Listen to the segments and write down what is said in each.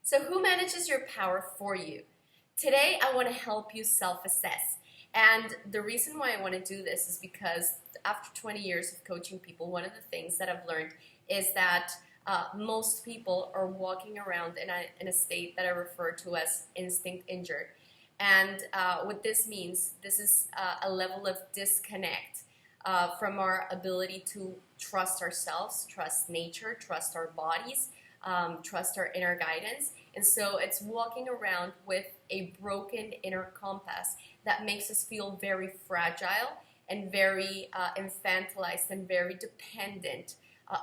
So who manages your power for you? Today, I want to help you self-assess. And the reason why I want to do this is because after 20 years of coaching people, one of the things that I've learned is that most people are walking around in a state that I refer to as instinct injured. And what this means, this is a level of disconnect from our ability to trust ourselves, trust nature, trust our bodies, trust our inner guidance. And so it's walking around with a broken inner compass that makes us feel very fragile and very infantilized and very dependent,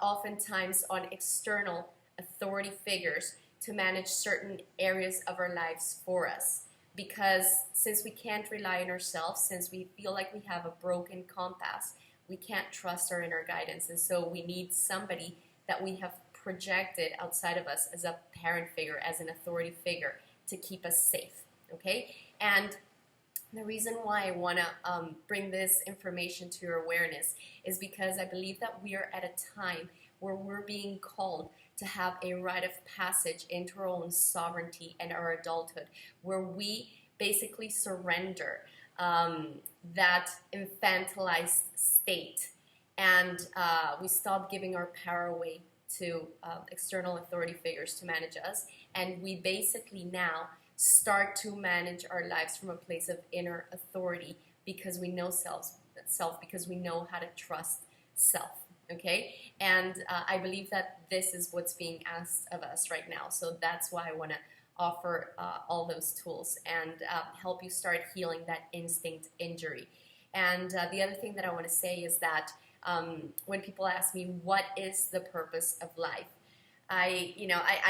oftentimes on external authority figures to manage certain areas of our lives for us. Because since we can't rely on ourselves, since we feel like we have a broken compass, we can't trust our inner guidance. And so we need somebody that we have projected outside of us as a parent figure, as an authority figure, to keep us safe, okay? And the reason why I want to bring this information to your awareness is because I believe that we are at a time where we're being called to have a rite of passage into our own sovereignty and our adulthood, where we basically surrender that infantilized state, and we stop giving our power away to external authority figures to manage us, and we basically now start to manage our lives from a place of inner authority because we know self, because we know how to trust self. Okay, and I believe that this is what's being asked of us right now. So that's why I want to offer all those tools and help you start healing that instinct injury. And the other thing that I want to say is that when people ask me, what is the purpose of life? I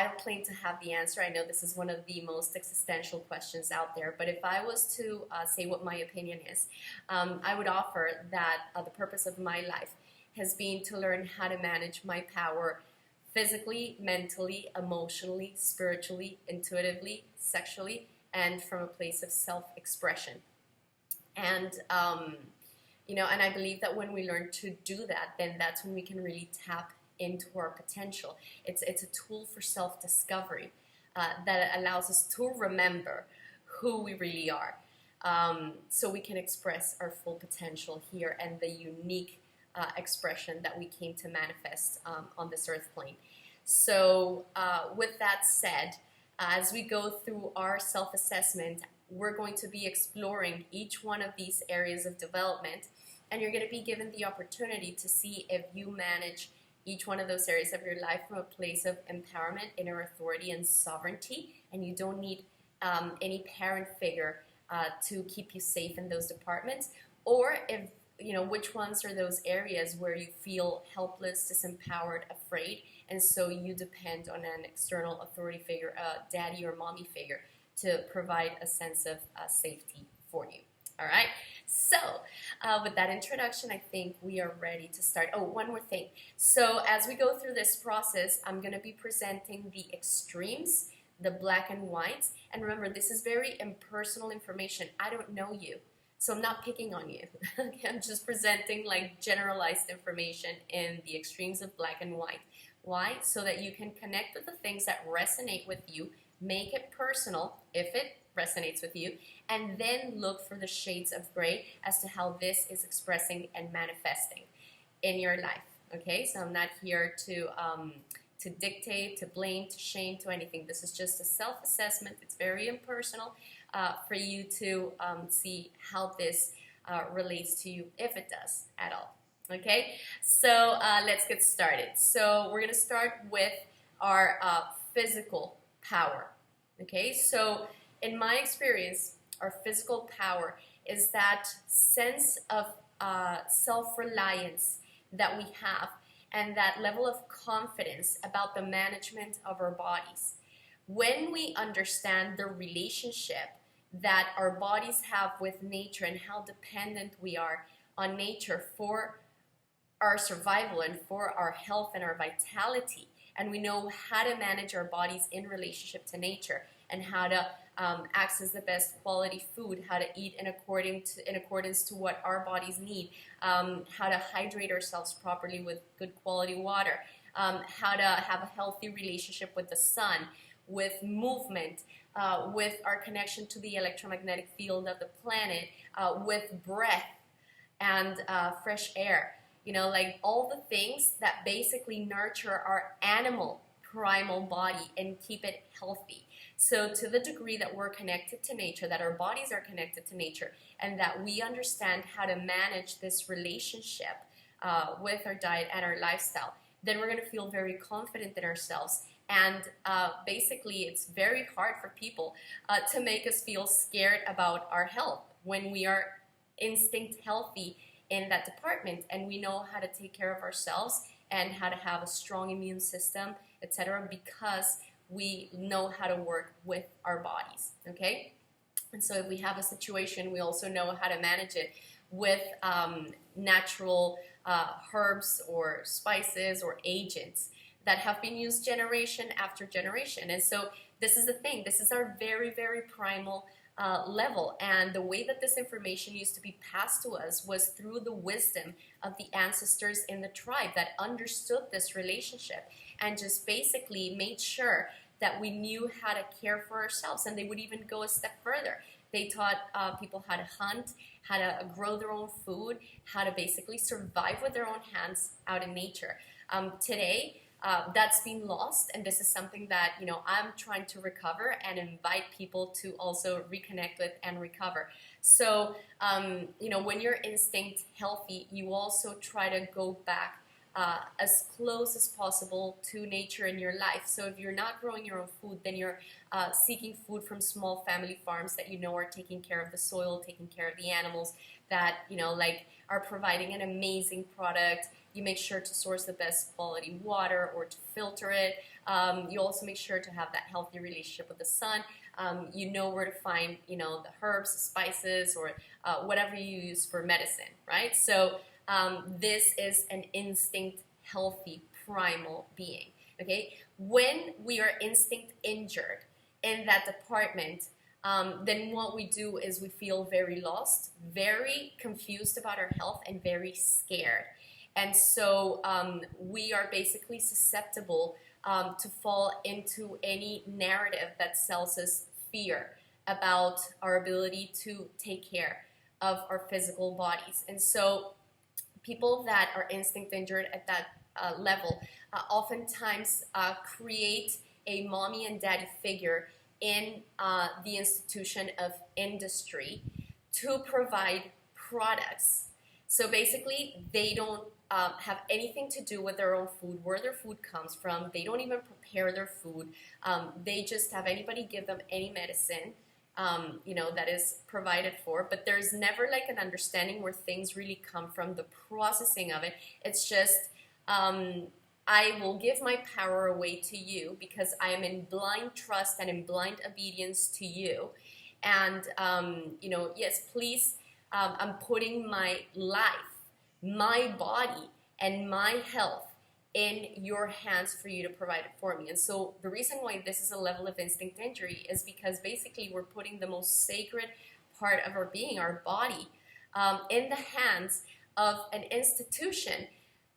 don't claim to have the answer. I know this is one of the most existential questions out there, but if I was to say what my opinion is, I would offer that the purpose of my life has been to learn how to manage my power physically, mentally, emotionally, spiritually, intuitively, sexually, and from a place of self-expression. And and I believe that when we learn to do that, then that's when we can really tap into our potential. It's a tool for self-discovery that allows us to remember who we really are, so we can express our full potential here and the unique expression that we came to manifest on this earth plane. So with that said, as we go through our self-assessment, we're going to be exploring each one of these areas of development, and you're going to be given the opportunity to see if you manage each one of those areas of your life from a place of empowerment, inner authority, and sovereignty, and you don't need any parent figure to keep you safe in those departments, or if which ones are those areas where you feel helpless, disempowered, afraid, and so you depend on an external authority figure, a daddy or mommy figure, to provide a sense of safety for you. All right, so with that introduction, I think we are ready to start. Oh, one more thing. So as we go through this process, I'm going to be presenting the extremes, the black and whites, and remember, this is very impersonal information. I don't know you. So I'm not picking on you. I'm just presenting like generalized information in the extremes of black and white. Why? So that you can connect with the things that resonate with you, make it personal if it resonates with you, and then look for the shades of gray as to how this is expressing and manifesting in your life. Okay, so I'm not here to dictate, to blame, to shame, to anything. This is just a self-assessment. It's very impersonal for you to see how this relates to you, if it does at all. Okay, so let's get started. So we're going to start with our physical power. Okay, so in my experience, our physical power is that sense of self-reliance that we have, and that level of confidence about the management of our bodies. When we understand the relationship that our bodies have with nature and how dependent we are on nature for our survival and for our health and our vitality, and we know how to manage our bodies in relationship to nature and how to access the best quality food, how to eat in accordance to what our bodies need, how to hydrate ourselves properly with good quality water, how to have a healthy relationship with the sun. with movement, with our connection to the electromagnetic field of the planet, with breath and fresh air. Like all the things that basically nurture our animal primal body and keep it healthy. So to the degree that we're connected to nature, that our bodies are connected to nature, and that we understand how to manage this relationship with our diet and our lifestyle, then we're going to feel very confident in ourselves. And basically, it's very hard for people to make us feel scared about our health when we are instinct healthy in that department, and we know how to take care of ourselves and how to have a strong immune system, etc., because we know how to work with our bodies, okay? And so if we have a situation, we also know how to manage it with natural herbs or spices or agents that have been used generation after generation. And so this is the thing. This is our very, very primal level. And the way that this information used to be passed to us was through the wisdom of the ancestors in the tribe that understood this relationship and just basically made sure that we knew how to care for ourselves. And they would even go a step further. They taught people how to hunt, how to grow their own food, how to basically survive with their own hands out in nature. Today, that's been lost, and this is something that I'm trying to recover and invite people to also reconnect with and recover. So when you're instinct healthy, you also try to go back as close as possible to nature in your life. So if you're not growing your own food, then you're seeking food from small family farms that are taking care of the soil, taking care of the animals, that are providing an amazing product. You make sure to source the best quality water or to filter it. You also make sure to have that healthy relationship with the sun. You know where to find the herbs, the spices, or whatever you use for medicine, right? So this is an instinct healthy primal being, okay? When we are instinct injured in that department, then what we do is we feel very lost, very confused about our health, and very scared. And so we are basically susceptible to fall into any narrative that sells us fear about our ability to take care of our physical bodies. And so people that are instinct injured at that level oftentimes create a mommy and daddy figure in the institution of industry to provide products. So basically, they don't have anything to do with their own food, where their food comes from. They don't even prepare their food. They just have anybody give them any medicine, that is provided for. But there's never like an understanding where things really come from, the processing of it. It's just, I will give my power away to you because I am in blind trust and in blind obedience to you. And, yes, please, I'm putting my life, my body, and my health in your hands for you to provide it for me. And so the reason why this is a level of instinct injury is because basically we're putting the most sacred part of our being, our body, in the hands of an institution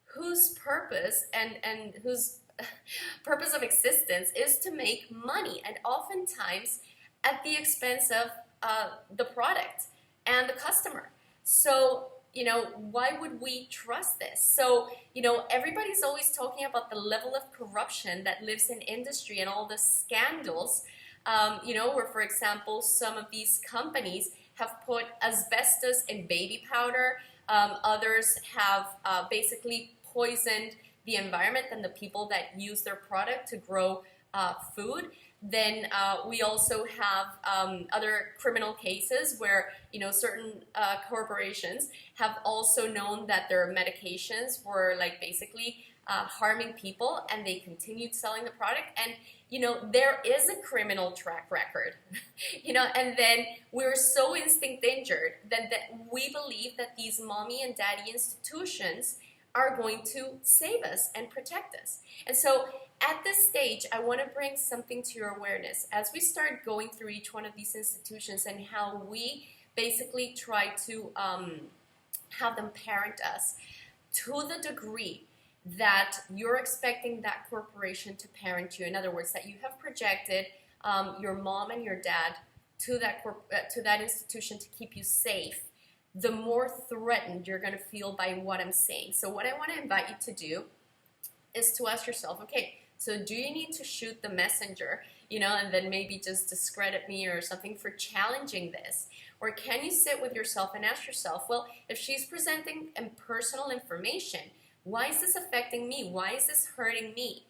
whose purpose and whose purpose of existence is to make money, and oftentimes at the expense of the product and the customer. So, why would we trust this? So, everybody's always talking about the level of corruption that lives in industry and all the scandals, where, for example, some of these companies have put asbestos in baby powder. Others have basically poisoned the environment and the people that use their product to grow food. Then we also have other criminal cases where certain corporations have also known that their medications were basically harming people, and they continued selling the product. And there is a criminal track record, and then we're so instinct injured that we believe that these mommy and daddy institutions are going to save us and protect us. And so at this stage, I want to bring something to your awareness as we start going through each one of these institutions and how we basically try to have them parent us to the degree that you're expecting that corporation to parent you. In other words, that you have projected your mom and your dad to that institution to keep you safe, the more threatened you're going to feel by what I'm saying. So what I want to invite you to do is to ask yourself, okay, so do you need to shoot the messenger, and then maybe just discredit me or something for challenging this? Or can you sit with yourself and ask yourself, well, if she's presenting personal information, why is this affecting me? Why is this hurting me?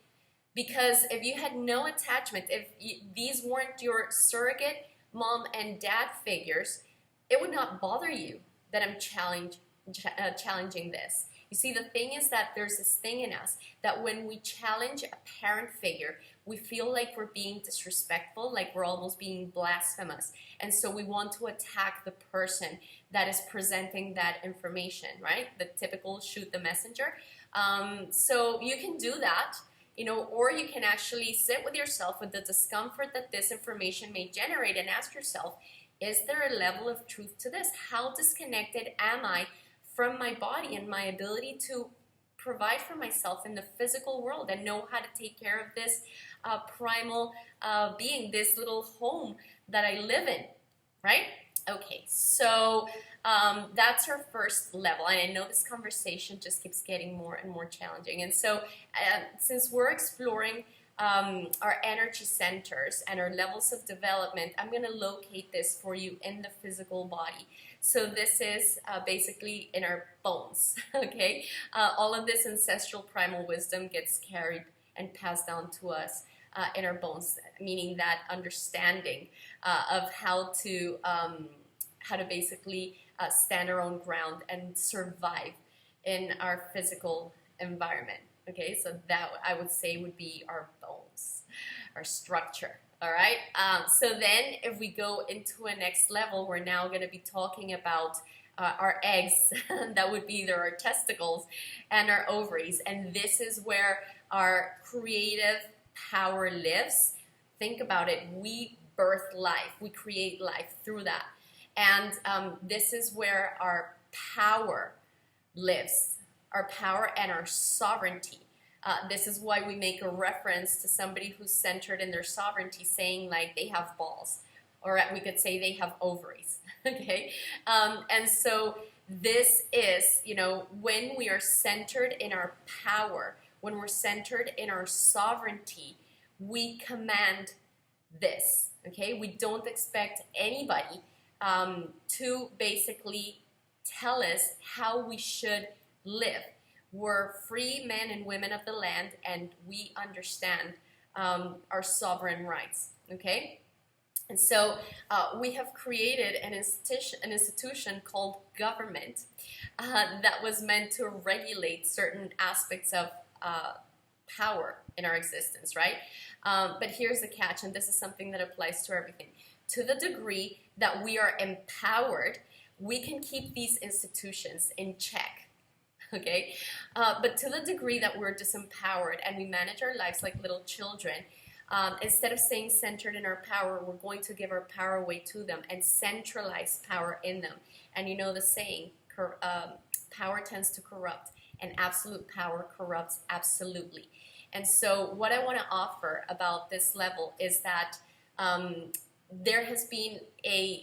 Because if you had no attachment, if these weren't your surrogate mom and dad figures, it would not bother you that I'm challenging this. You see, the thing is that there's this thing in us that when we challenge a parent figure, we feel like we're being disrespectful, like we're almost being blasphemous. And so we want to attack the person that is presenting that information, right? The typical shoot the messenger. So you can do that, or you can actually sit with yourself with the discomfort that this information may generate and ask yourself, is there a level of truth to this? How disconnected am I from my body and my ability to provide for myself in the physical world and know how to take care of this primal being, this little home that I live in, right? Okay, so that's our first level. And I know this conversation just keeps getting more and more challenging. And so since we're exploring our energy centers and our levels of development, I'm going to locate this for you in the physical body. So this is basically in our bones, okay? All of this ancestral primal wisdom gets carried and passed down to us in our bones, meaning that understanding of how to basically stand our own ground and survive in our physical environment. Okay, so that I would say would be our bones, our structure. All right, so then if we go into a next level, we're now going to be talking about our eggs. That would be either our testicles and our ovaries. And this is where our creative power lives. Think about it. We birth life. We create life through that. And this is where our power lives. Our power and our sovereignty. This is why we make a reference to somebody who's centered in their sovereignty, saying like they have balls, or we could say they have ovaries, okay? And so this is, when we are centered in our power, when we're centered in our sovereignty, we command this, okay? We don't expect anybody to basically tell us how we should live. We're free men and women of the land, and we understand our sovereign rights, okay? And so we have created an institution called government that was meant to regulate certain aspects of power in our existence, right? But here's the catch, and this is something that applies to everything. To the degree that we are empowered, we can keep these institutions in check. Okay, but to the degree that we're disempowered and we manage our lives like little children, instead of staying centered in our power, we're going to give our power away to them and centralize power in them. And you know the saying, power tends to corrupt, and absolute power corrupts absolutely. And so what I want to offer about this level is that there has been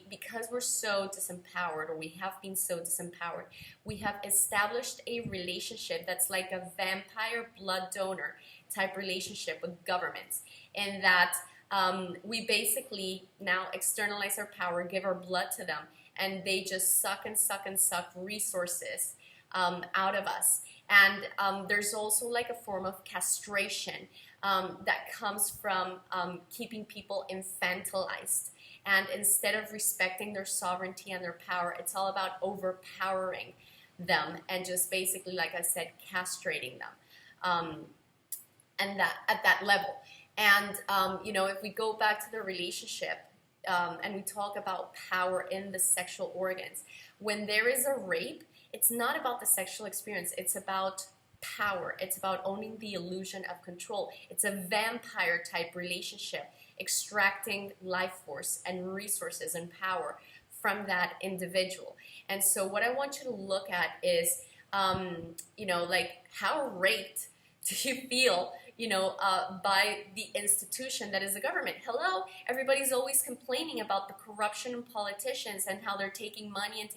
because we're so disempowered, or we have been so disempowered, we have established a relationship that's like a vampire blood donor type relationship with governments, in that we basically now externalize our power, give our blood to them, and they just suck and suck and suck resources out of us. And there's also like a form of castration that comes from keeping people infantilized. And instead of respecting their sovereignty and their power, it's all about overpowering them and just basically, like I said, castrating them. And that at that level. And, if we go back to the relationship and we talk about power in the sexual organs, when there is a rape, it's not about the sexual experience. It's about power. It's about owning the illusion of control. It's a vampire type relationship, extracting life force and resources and power from that individual. And so what I want you to look at is like how raped do you feel, by the institution that is the government? Hello, everybody's always complaining about the corruption in politicians and how they're taking money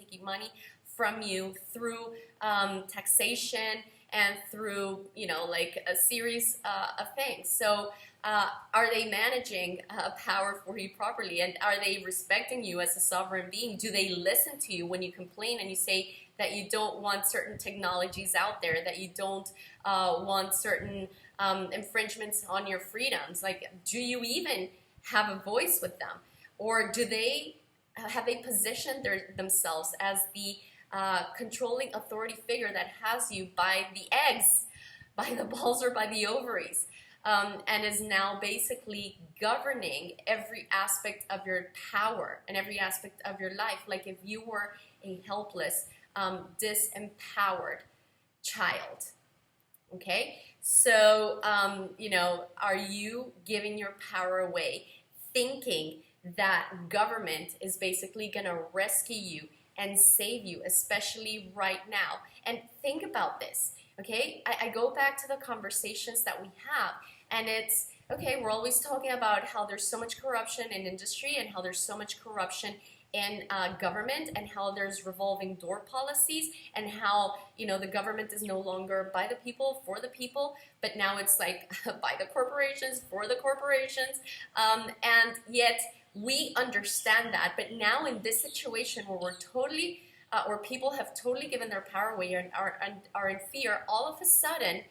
from you through taxation and through, like a series of things. So are they managing power for you properly? And are they respecting you as a sovereign being? Do they listen to you when you complain and you say that you don't want certain technologies out there, that you don't want certain infringements on your freedoms? Like, do you even have a voice with them? Or have they positioned themselves as the controlling authority figure that has you by the eggs, by the balls, or by the ovaries, and is now basically governing every aspect of your power and every aspect of your life? Like if you were a helpless, disempowered child. Okay, so are you giving your power away, thinking that government is basically going to rescue you and save you, especially right now? And think about this, okay? I go back to the conversations that we have, and it's, okay, we're always talking about how there's so much corruption in industry and how there's so much corruption in government and how there's revolving door policies and how, the government is no longer by the people, for the people, but now it's like by the corporations, for the corporations, and yet we understand that. But now in this situation where we're totally, where people have totally given their power away and are in fear, all of a sudden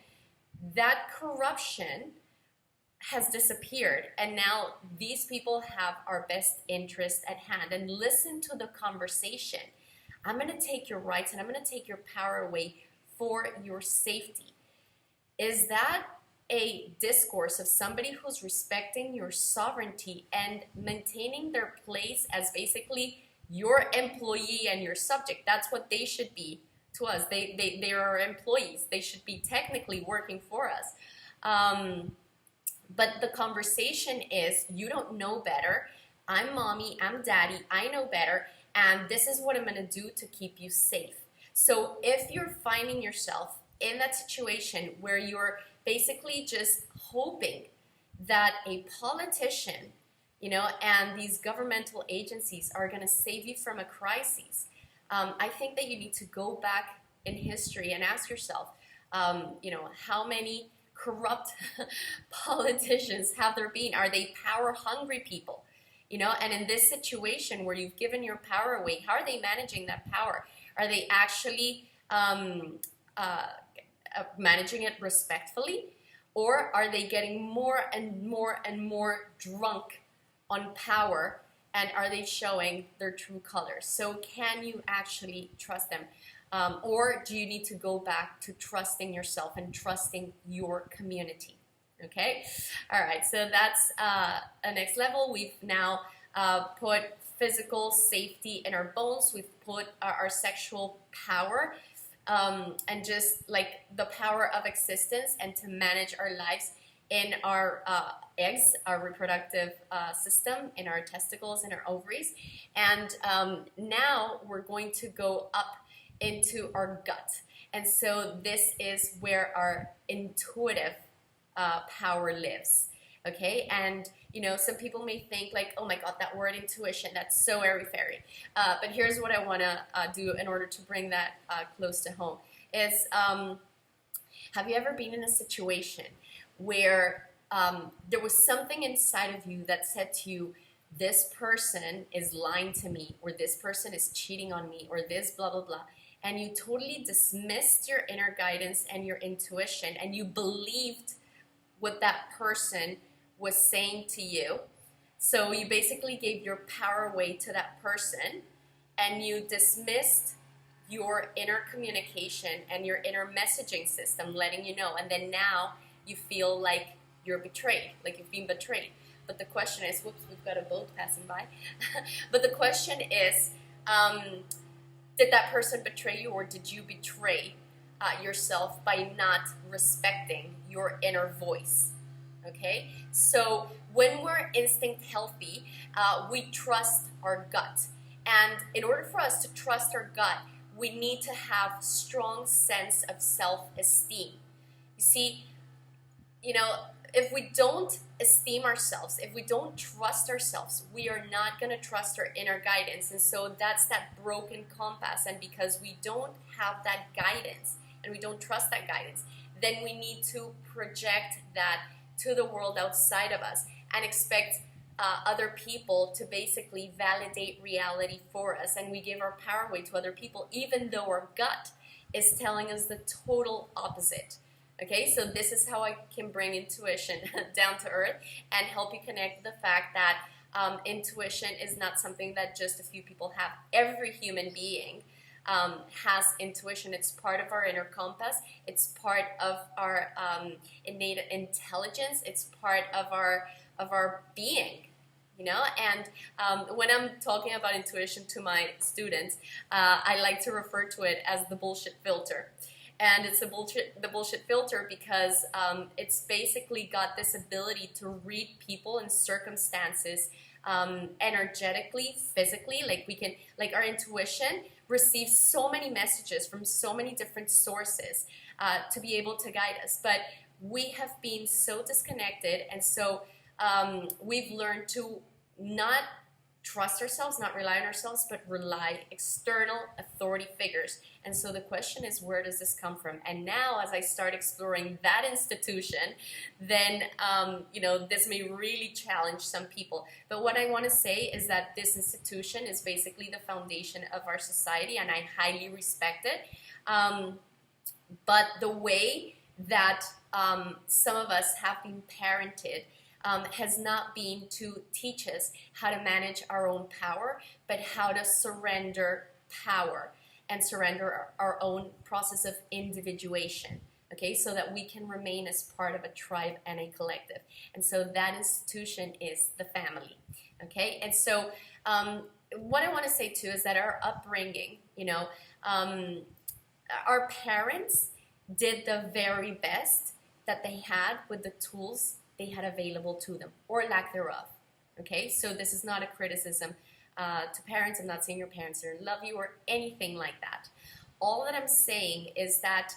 that corruption has disappeared, and now these people have our best interest at hand. And listen to the conversation. I'm going to take your rights and I'm going to take your power away for your safety. Is that a discourse of somebody who's respecting your sovereignty and maintaining their place as basically your employee and your subject? That's what they should be to us. They are our employees. They should be technically working for us. But the conversation is, you don't know better. I'm mommy, I'm daddy, I know better, and this is what I'm going to do to keep you safe. So if you're finding yourself in that situation where you're basically just hoping that a politician, and these governmental agencies are going to save you from a crisis, I think that you need to go back in history and ask yourself, how many corrupt politicians have there been? Are they power-hungry people? And in this situation where you've given your power away, how are they managing that power? Are they actually managing it respectfully? Or are they getting more and more and more drunk on power? And are they showing their true colors? So can you actually trust them? Or do you need to go back to trusting yourself and trusting your community? Okay? All right, so that's a next level. We've now put physical safety in our bones. We've put our sexual power and just like the power of existence and to manage our lives in our eggs, our reproductive system, in our testicles, in our ovaries. And now we're going to go up into our gut. And so this is where our intuitive power lives. Okay, and some people may think like, oh my God, that word intuition, that's so airy-fairy. But here's what I want to do in order to bring that close to home is, have you ever been in a situation where there was something inside of you that said to you, this person is lying to me, or this person is cheating on me, or this blah, blah, blah. And you totally dismissed your inner guidance and your intuition, and you believed what that person was saying to you. So you basically gave your power away to that person, and you dismissed your inner communication and your inner messaging system letting you know. And then now you feel like you're betrayed, like you've been betrayed. But the question is, whoops, we've got a boat passing by. But the question is, did that person betray you, or did you betray yourself by not respecting your inner voice? Okay, so when we're instinct healthy, we trust our gut. And in order for us to trust our gut, we need to have strong sense of self-esteem. You see, if we don't esteem ourselves, if we don't trust ourselves, we are not going to trust our inner guidance. And so that's that broken compass. And because we don't have that guidance and we don't trust that guidance, then we need to project that to the world outside of us and expect other people to basically validate reality for us. And we give our power away to other people, even though our gut is telling us the total opposite. Okay, so this is how I can bring intuition down to earth and help you connect with the fact that intuition is not something that just a few people have. Every human being has intuition. It's part of our inner compass. It's part of our innate intelligence. It's part of our being. And when I'm talking about intuition to my students, I like to refer to it as the bullshit filter. And it's the bullshit filter because it's basically got this ability to read people and circumstances energetically, physically. Like our intuition receives so many messages from so many different sources to be able to guide us. But we have been so disconnected, and so we've learned to not trust ourselves, not rely on ourselves, but rely external authority figures. And so the question is, where does this come from? And now, as I start exploring that institution, then this may really challenge some people. But what I want to say is that this institution is basically the foundation of our society, and I highly respect it. But the way that some of us have been parented has not been to teach us how to manage our own power, but how to surrender power and surrender our own process of individuation, okay, so that we can remain as part of a tribe and a collective. And so that institution is the family, okay? And so what I want to say too is that our upbringing, our parents did the very best that they had with the tools they had available to them, or lack thereof. Okay, so this is not a criticism to parents. I'm not saying your parents don't love you or anything like that. All that I'm saying is that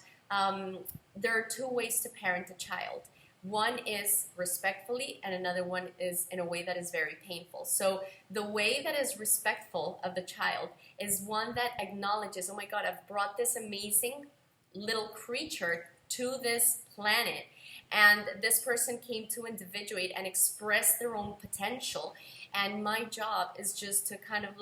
there are two ways to parent a child. One is respectfully, and another one is in a way that is very painful. So the way that is respectful of the child is one that acknowledges, oh my God, I've brought this amazing little creature to this planet, and this person came to individuate and express their own potential, and my job is just to kind of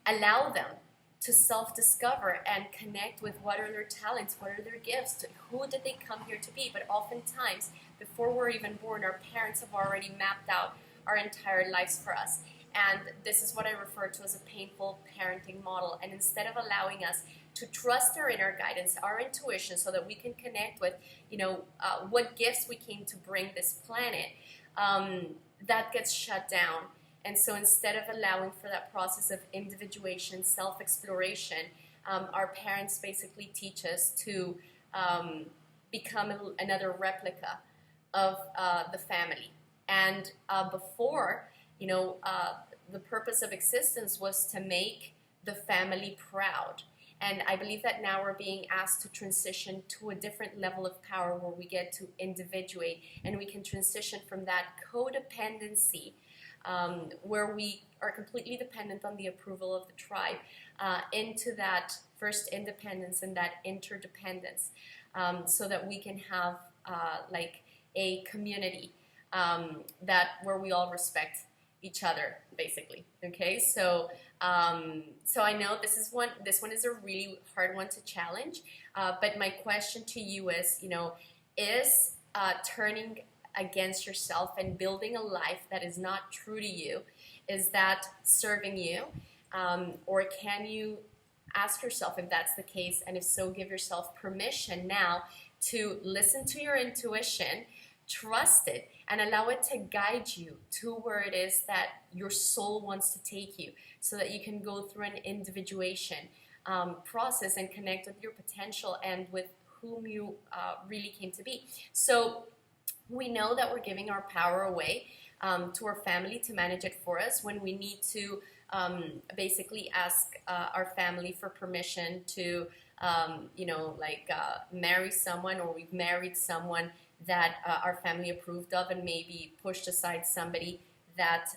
allow them to self-discover and connect with what are their talents, what are their gifts, who did they come here to be. But oftentimes, before we're even born, our parents have already mapped out our entire lives for us. And this is what I refer to as a painful parenting model. And instead of allowing us to trust our inner guidance, our intuition, so that we can connect with, what gifts we came to bring this planet, that gets shut down. And so instead of allowing for that process of individuation, self-exploration, our parents basically teach us to become another replica of the family. And before, the purpose of existence was to make the family proud. And I believe that now we're being asked to transition to a different level of power where we get to individuate, and we can transition from that codependency where we are completely dependent on the approval of the tribe into that first independence and that interdependence, so that we can have a community where we all respect each other, basically. Okay, so I know this one is a really hard one to challenge, but my question to you is, is turning against yourself and building a life that is not true to you, is that serving you? Or can you ask yourself if that's the case, and if so, give yourself permission now to listen to your intuition, trust it, and allow it to guide you to where it is that your soul wants to take you, so that you can go through an individuation process and connect with your potential and with whom you really came to be. So we know that we're giving our power away to our family to manage it for us, when we need to basically ask our family for permission to, marry someone, or we've married someone that our family approved of, and maybe pushed aside somebody that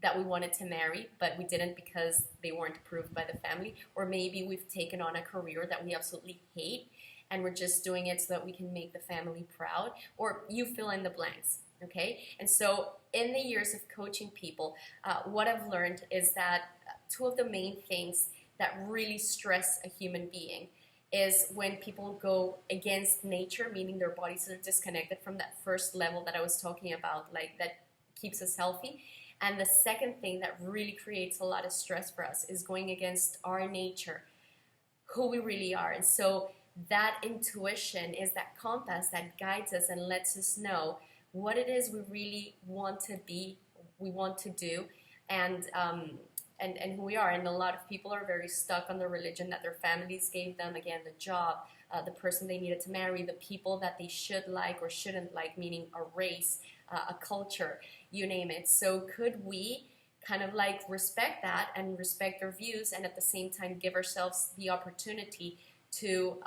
that we wanted to marry, but we didn't because they weren't approved by the family. Or maybe we've taken on a career that we absolutely hate, and we're just doing it so that we can make the family proud. Or you fill in the blanks, okay? And so in the years of coaching people, what I've learned is that two of the main things that really stress a human being is when people go against nature, meaning their bodies are disconnected from that first level that I was talking about, like that keeps us healthy. And the second thing that really creates a lot of stress for us is going against our nature, who we really are. And so that intuition is that compass that guides us and lets us know what it is we really want to be, we want to do, and who we are. And a lot of people are very stuck on the religion that their families gave them, again, the job, the person they needed to marry, the people that they should like or shouldn't like, meaning a race, a culture, you name it. So could we kind of like respect that and respect their views, and at the same time give ourselves the opportunity to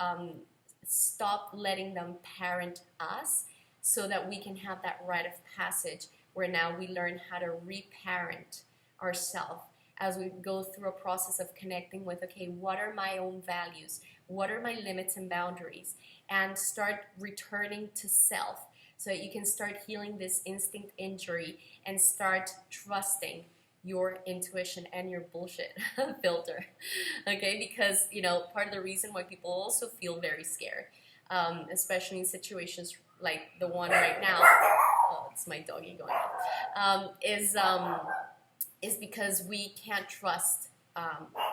stop letting them parent us, so that we can have that rite of passage where now we learn how to reparent ourselves as we go through a process of connecting with, okay, what are my own values? What are my limits and boundaries? And start returning to self, so that you can start healing this instinct injury and start trusting your intuition and your bullshit filter, okay? Because, part of the reason why people also feel very scared, especially in situations like the one right now, oh, it's my doggy going off, is because we can't trust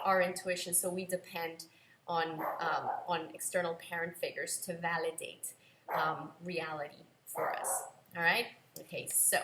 our intuition, so we depend on external parent figures to validate reality for us. All right? Okay, so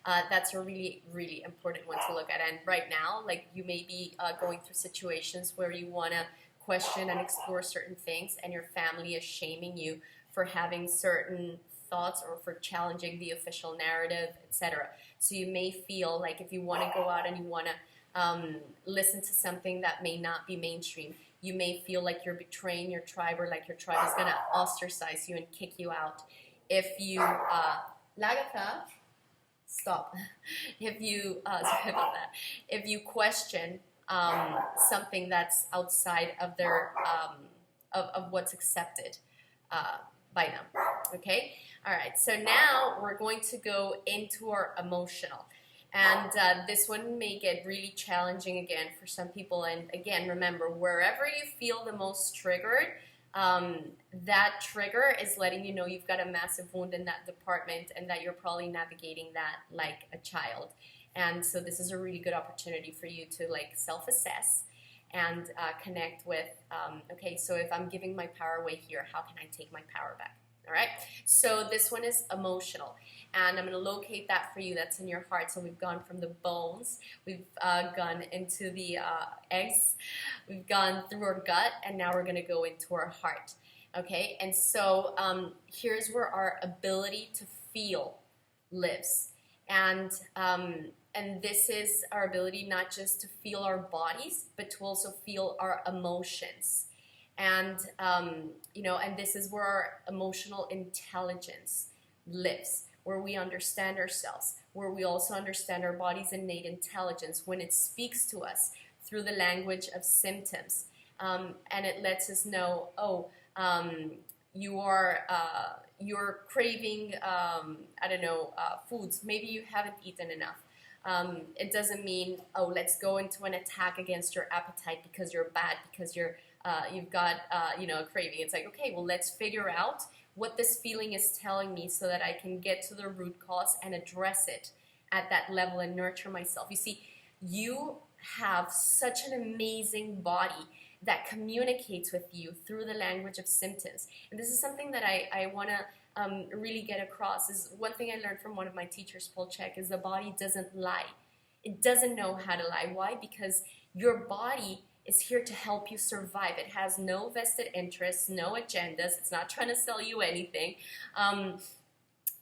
that's a really, really important one to look at. And right now, like, you may be going through situations where you want to question and explore certain things, and your family is shaming you for having certain thoughts or for challenging the official narrative, etc. So you may feel like if you want to go out and you want to listen to something that may not be mainstream, you may feel like you're betraying your tribe, or like your tribe is going to ostracize you and kick you out. If you, Lagatha, stop. If you, sorry about that. If you question something that's outside of their, of what's accepted by them, okay? All right, so now we're going to go into our emotional. And this one may get really challenging again for some people. And again, remember, wherever you feel the most triggered, that trigger is letting you know you've got a massive wound in that department, and that you're probably navigating that like a child. And so this is a really good opportunity for you to like self-assess and connect with, okay, so if I'm giving my power away here, how can I take my power back? All right, so this one is emotional, and I'm going to locate that for you. That's in your heart. So we've gone from the bones, we've gone into the eggs, we've gone through our gut, and now we're going to go into our heart. Okay, and so here's where our ability to feel lives, and this is our ability not just to feel our bodies, but to also feel our emotions. And, and this is where our emotional intelligence lives, where we understand ourselves, where we also understand our body's innate intelligence when it speaks to us through the language of symptoms. And it lets us know, you're craving, foods. Maybe you haven't eaten enough. It doesn't mean, let's go into an attack against your appetite because you're bad, because you've got, a craving. It's like, okay, well, let's figure out what this feeling is telling me so that I can get to the root cause and address it at that level and nurture myself. You see, you have such an amazing body that communicates with you through the language of symptoms. And this is something that I want to really get across. Is one thing I learned from one of my teachers, Paul Chek, is the body doesn't lie. It doesn't know how to lie. Why? Because your body is here to help you survive. It has no vested interests, no agendas. It's not trying to sell you anything.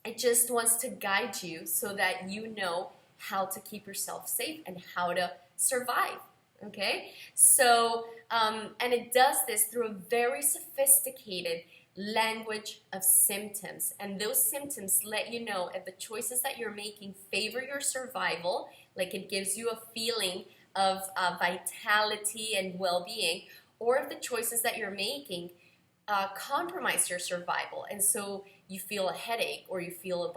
It just wants to guide you so that you know how to keep yourself safe and how to survive. Okay, so and it does this through a very sophisticated language of symptoms, and those symptoms let you know if the choices that you're making favor your survival, like it gives you a feeling of vitality and well-being, or if the choices that you're making compromise your survival, and so you feel a headache, or you feel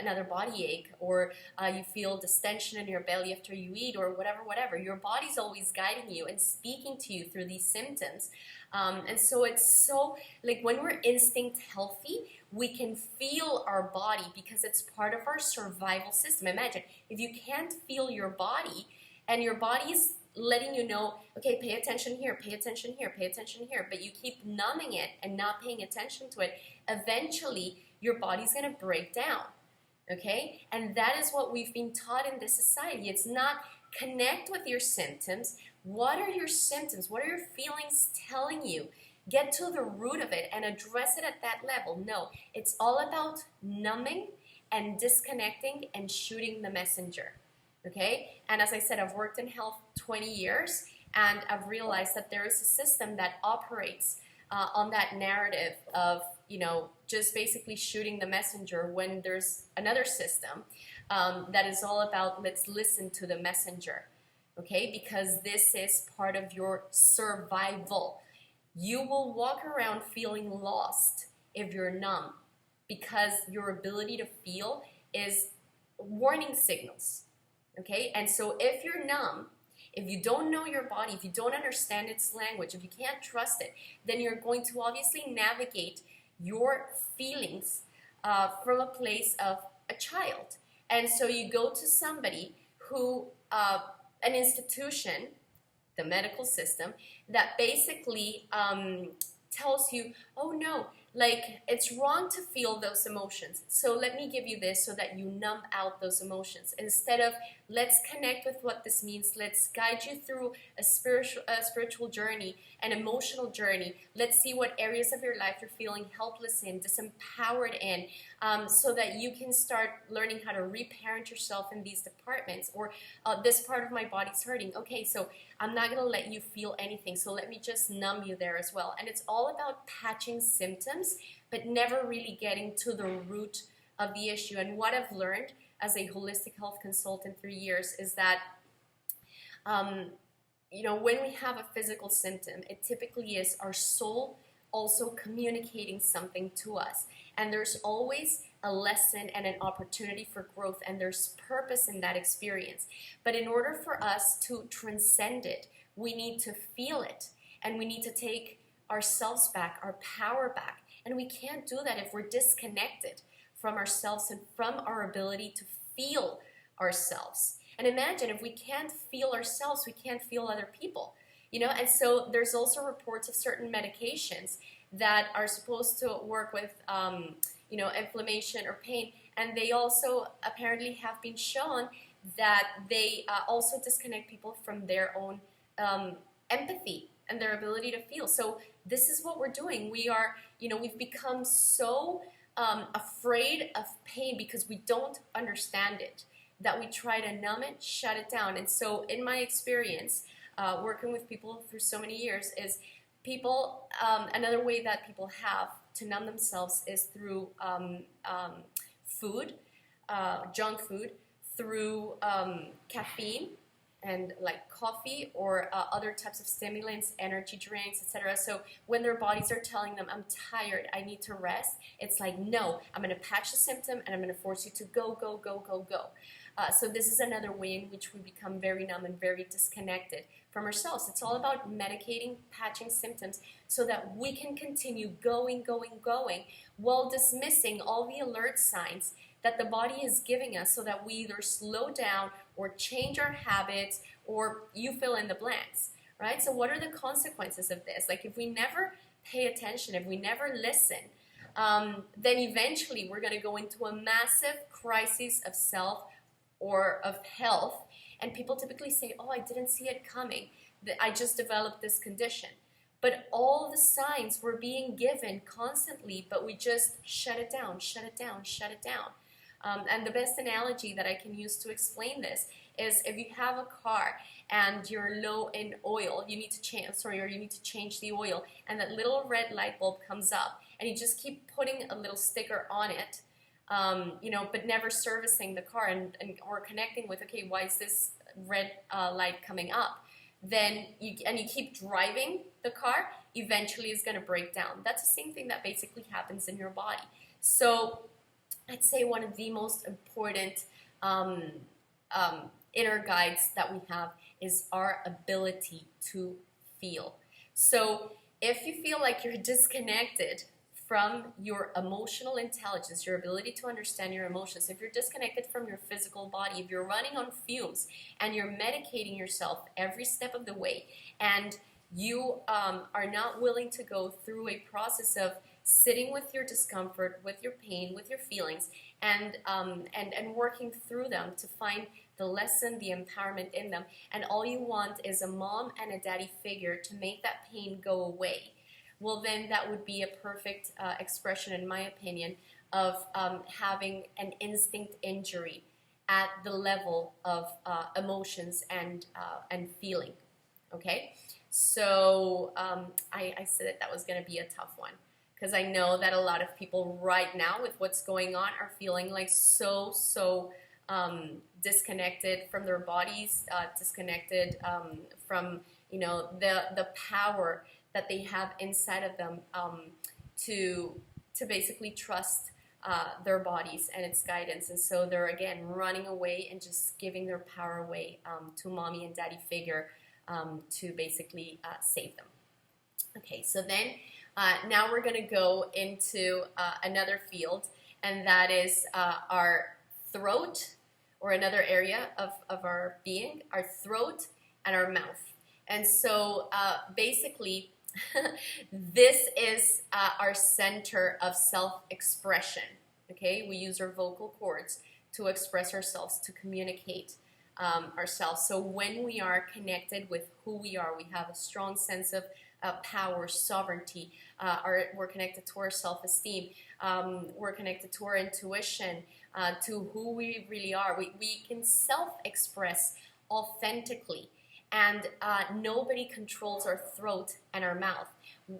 another body ache, or you feel distension in your belly after you eat, or whatever. Your body's always guiding you and speaking to you through these symptoms. And so it's so, like, when we're instinct healthy, we can feel our body because it's part of our survival system. Imagine if you can't feel your body, and your body is letting you know, okay, pay attention here, pay attention here, pay attention here, but you keep numbing it and not paying attention to it, eventually your body's going to break down, okay? And that is what we've been taught in this society. It's not connect with your symptoms. What are your symptoms? What are your feelings telling you? Get to the root of it and address it at that level. No, it's all about numbing and disconnecting and shooting the messenger. Okay, and as I said, I've worked in health 20 years, and I've realized that there is a system that operates on that narrative of, just basically shooting the messenger, when there's another system that is all about let's listen to the messenger, okay, because this is part of your survival. You will walk around feeling lost if you're numb, because your ability to feel is warning signals. Okay, and so if you're numb, if you don't know your body, if you don't understand its language, if you can't trust it, then you're going to obviously navigate your feelings from a place of a child. And so you go to somebody who, an institution, the medical system, that basically tells you, oh no, like it's wrong to feel those emotions. So let me give you this so that you numb out those emotions. Instead of let's connect with what this means. Let's guide you through a spiritual journey, an emotional journey. Let's see what areas of your life you're feeling helpless in, disempowered in, so that you can start learning how to reparent yourself in these departments. Or this part of my body's hurting. Okay, so I'm not going to let you feel anything, so let me just numb you there as well. And it's all about patching symptoms, but never really getting to the root of the issue. And what I've learned as a holistic health consultant through years is that, when we have a physical symptom, it typically is our soul also communicating something to us. And there's always a lesson and an opportunity for growth, and there's purpose in that experience. But in order for us to transcend it, we need to feel it, and we need to take ourselves back, our power back. And we can't do that if we're disconnected from ourselves and from our ability to feel ourselves. And imagine if we can't feel ourselves, we can't feel other people. And so there's also reports of certain medications that are supposed to work with inflammation or pain, and they also apparently have been shown that they also disconnect people from their own empathy and their ability to feel. So this is what we're doing. We are, we've become so afraid of pain because we don't understand it, that we try to numb it, shut it down. And so in my experience, working with people through so many years, is people, another way that people have to numb themselves is through food, junk food, through caffeine, and like coffee or other types of stimulants, energy drinks, etc. So when their bodies are telling them, I'm tired, I need to rest, it's like, no, I'm going to patch the symptom and I'm going to force you to go, go, go, go, go. So this is another way in which we become very numb and very disconnected from ourselves. It's all about medicating, patching symptoms so that we can continue going, going, going, while dismissing all the alert signs that the body is giving us, so that we either slow down or change our habits, or you fill in the blanks, right? So what are the consequences of this? Like, if we never pay attention, if we never listen, then eventually we're going to go into a massive crisis of self or of health. And people typically say, oh, I didn't see it coming, that I just developed this condition. But all the signs were being given constantly, but we just shut it down, shut it down, shut it down. And the best analogy that I can use to explain this is if you have a car and you're low in oil, you need to change the oil, and that little red light bulb comes up, and you just keep putting a little sticker on it, but never servicing the car or connecting with, okay, why is this red light coming up? Then you keep driving the car, eventually it's going to break down. That's the same thing that basically happens in your body. So I'd say one of the most important inner guides that we have is our ability to feel. So if you feel like you're disconnected from your emotional intelligence, your ability to understand your emotions, if you're disconnected from your physical body, if you're running on fumes and you're medicating yourself every step of the way, and you are not willing to go through a process of sitting with your discomfort, with your pain, with your feelings, and working through them to find the lesson, the empowerment in them, and all you want is a mom and a daddy figure to make that pain go away, well, then that would be a perfect expression, in my opinion, of having an instinct injury at the level of emotions and feeling. Okay, so I said that was going to be a tough one, because I know that a lot of people right now with what's going on are feeling like so disconnected from their bodies, disconnected from the power that they have inside of them to basically trust their bodies and its guidance. And so they're, again, running away and just giving their power away to mommy and daddy figure to basically save them. Okay, so then now we're going to go into another field, and that is our throat, or another area of our being, our throat and our mouth. And so basically, this is our center of self-expression. Okay, we use our vocal cords to express ourselves, to communicate ourselves. So when we are connected with who we are, we have a strong sense of power, sovereignty. We're connected to our self-esteem. We're connected to our intuition, to who we really are. We can self-express authentically. And nobody controls our throat and our mouth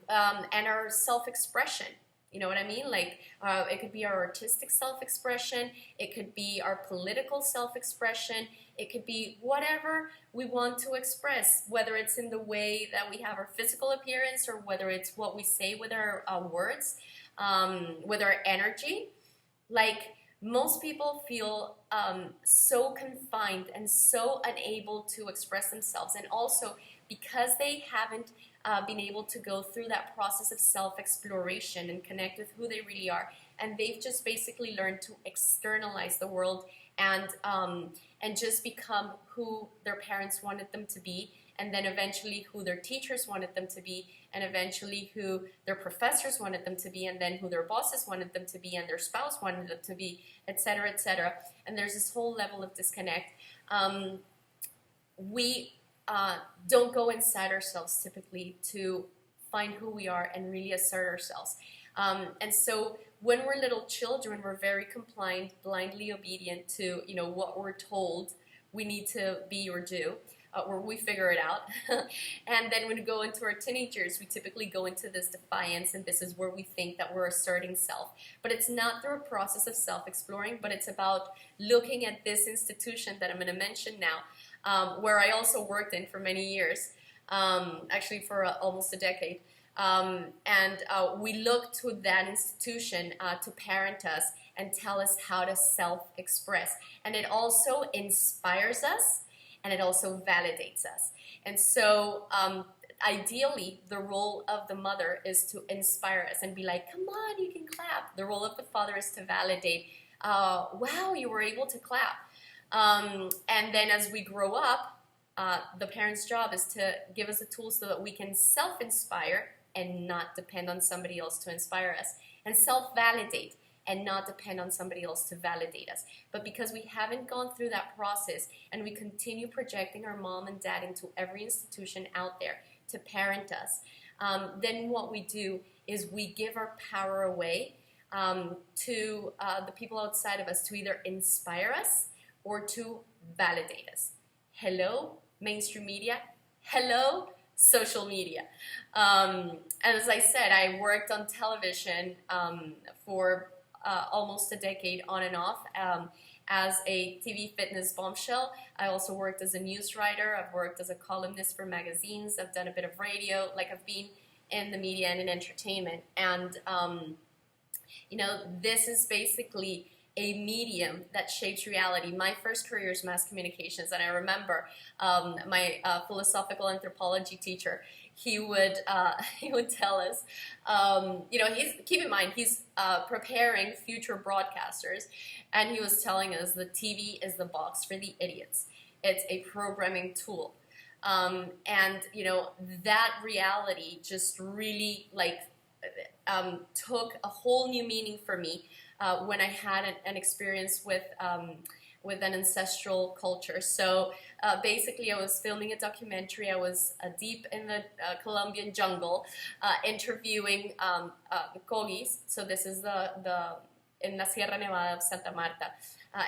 and our self-expression. You know what I mean? Like it could be our artistic self-expression, it could be our political self-expression, it could be whatever we want to express, whether it's in the way that we have our physical appearance, or whether it's what we say with our words, with our energy. Like, most people feel so confined and so unable to express themselves, and also because they haven't been able to go through that process of self-exploration and connect with who they really are, and they've just basically learned to externalize the world and just become who their parents wanted them to be, and then eventually who their teachers wanted them to be, and eventually who their professors wanted them to be, and then who their bosses wanted them to be, and their spouse wanted them to be, etc., etc. And there's this whole level of disconnect. We don't go inside ourselves typically to find who we are and really assert ourselves. And so when we're little children, we're very compliant, blindly obedient to what we're told we need to be or do. Where we figure it out. And then when we go into our teenagers, we typically go into this defiance, and this is where we think that we're asserting self. But it's not through a process of self-exploring, but it's about looking at this institution that I'm going to mention now, where I also worked in for many years, actually for almost a decade. And we look to that institution to parent us and tell us how to self-express. And it also inspires us, and it also validates us. And so ideally, the role of the mother is to inspire us and be like, come on, you can clap. The role of the father is to validate, wow, you were able to clap. And then as we grow up, the parent's job is to give us the tools so that we can self-inspire and not depend on somebody else to inspire us, and self-validate and not depend on somebody else to validate us. But because we haven't gone through that process, and we continue projecting our mom and dad into every institution out there to parent us, then what we do is we give our power away to the people outside of us to either inspire us or to validate us. Hello, mainstream media. Hello, social media. And as I said, I worked on television for almost a decade on and off as a TV fitness bombshell. I also worked as a news writer. I've worked as a columnist for magazines. I've done a bit of radio. Like, I've been in the media and in entertainment. And, you know, this is basically a medium that shapes reality. My first career is mass communications, and I remember my philosophical anthropology teacher. He would tell us, you know, keep in mind he's preparing future broadcasters, and he was telling us the TV is the box for the idiots. It's a programming tool, and you know, that reality just really like took a whole new meaning for me. When I had an experience with an ancestral culture. So basically, I was filming a documentary. I was deep in the Colombian jungle, interviewing the Kogis. So this is in La Sierra Nevada of Santa Marta,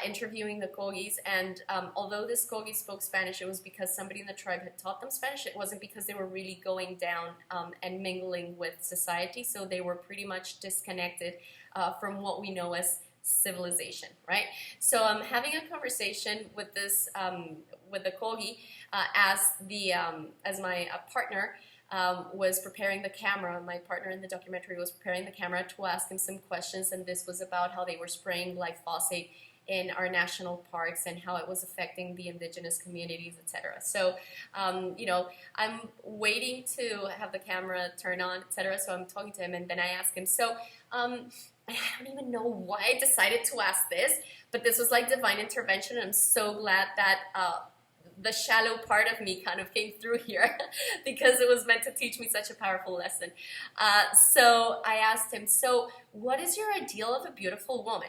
interviewing the Kogis. And although this Kogi spoke Spanish, it was because somebody in the tribe had taught them Spanish. It wasn't because they were really going down and mingling with society. So they were pretty much disconnected from what we know as civilization, right? So I'm having a conversation with this with the Kogi as my partner was preparing the camera. My partner in the documentary was preparing the camera to ask him some questions, and this was about how they were spraying glyphosate in our national parks and how it was affecting the indigenous communities, etc. So, you know, I'm waiting to have the camera turn on, etc. So I'm talking to him, and then I ask him, so I don't even know why I decided to ask this, but this was like divine intervention, and I'm so glad that the shallow part of me kind of came through here because it was meant to teach me such a powerful lesson. So I asked him, so what is your ideal of a beautiful woman?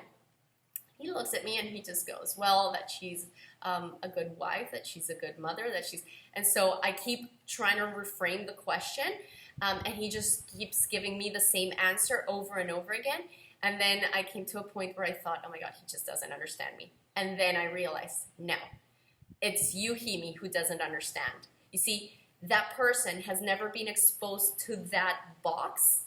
He looks at me and he just goes, well, that she's a good wife, that she's a good mother, that she's... And so I keep trying to reframe the question, and he just keeps giving me the same answer over and over again. And then I came to a point where I thought, oh my God, he just doesn't understand me. And then I realized, no, it's you, Himi, who doesn't understand. You see, that person has never been exposed to that box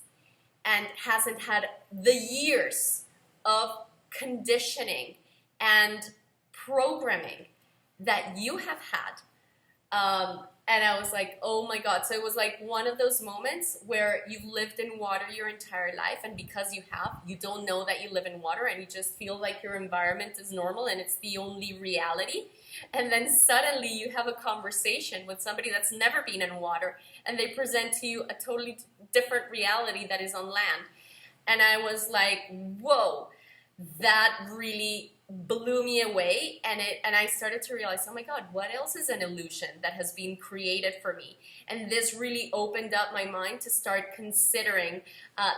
and hasn't had the years of conditioning and programming that you have had. And I was like, oh my God. So it was like one of those moments where you've lived in water your entire life, and because you don't know that you live in water, and you just feel like your environment is normal and it's the only reality. And then suddenly you have a conversation with somebody that's never been in water, and they present to you a totally different reality that is on land. And I was like, whoa, that really blew me away, and I started to realize, oh my God, what else is an illusion that has been created for me? And this really opened up my mind to start considering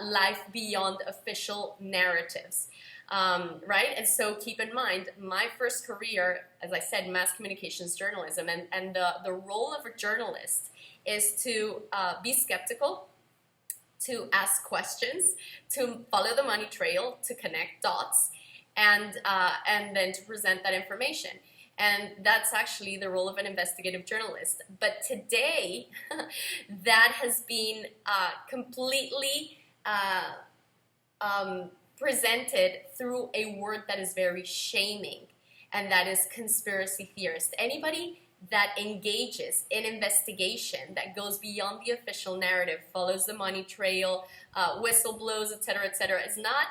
life beyond official narratives, right? And so keep in mind, my first career, as I said, mass communications journalism, and the role of a journalist is to be skeptical, to ask questions, to follow the money trail, to connect dots, and then to present that information. And that's actually the role of an investigative journalist. But today, that has been completely presented through a word that is very shaming, and that is conspiracy theorist. Anybody that engages in investigation that goes beyond the official narrative, follows the money trail, whistleblowers, etc., is not,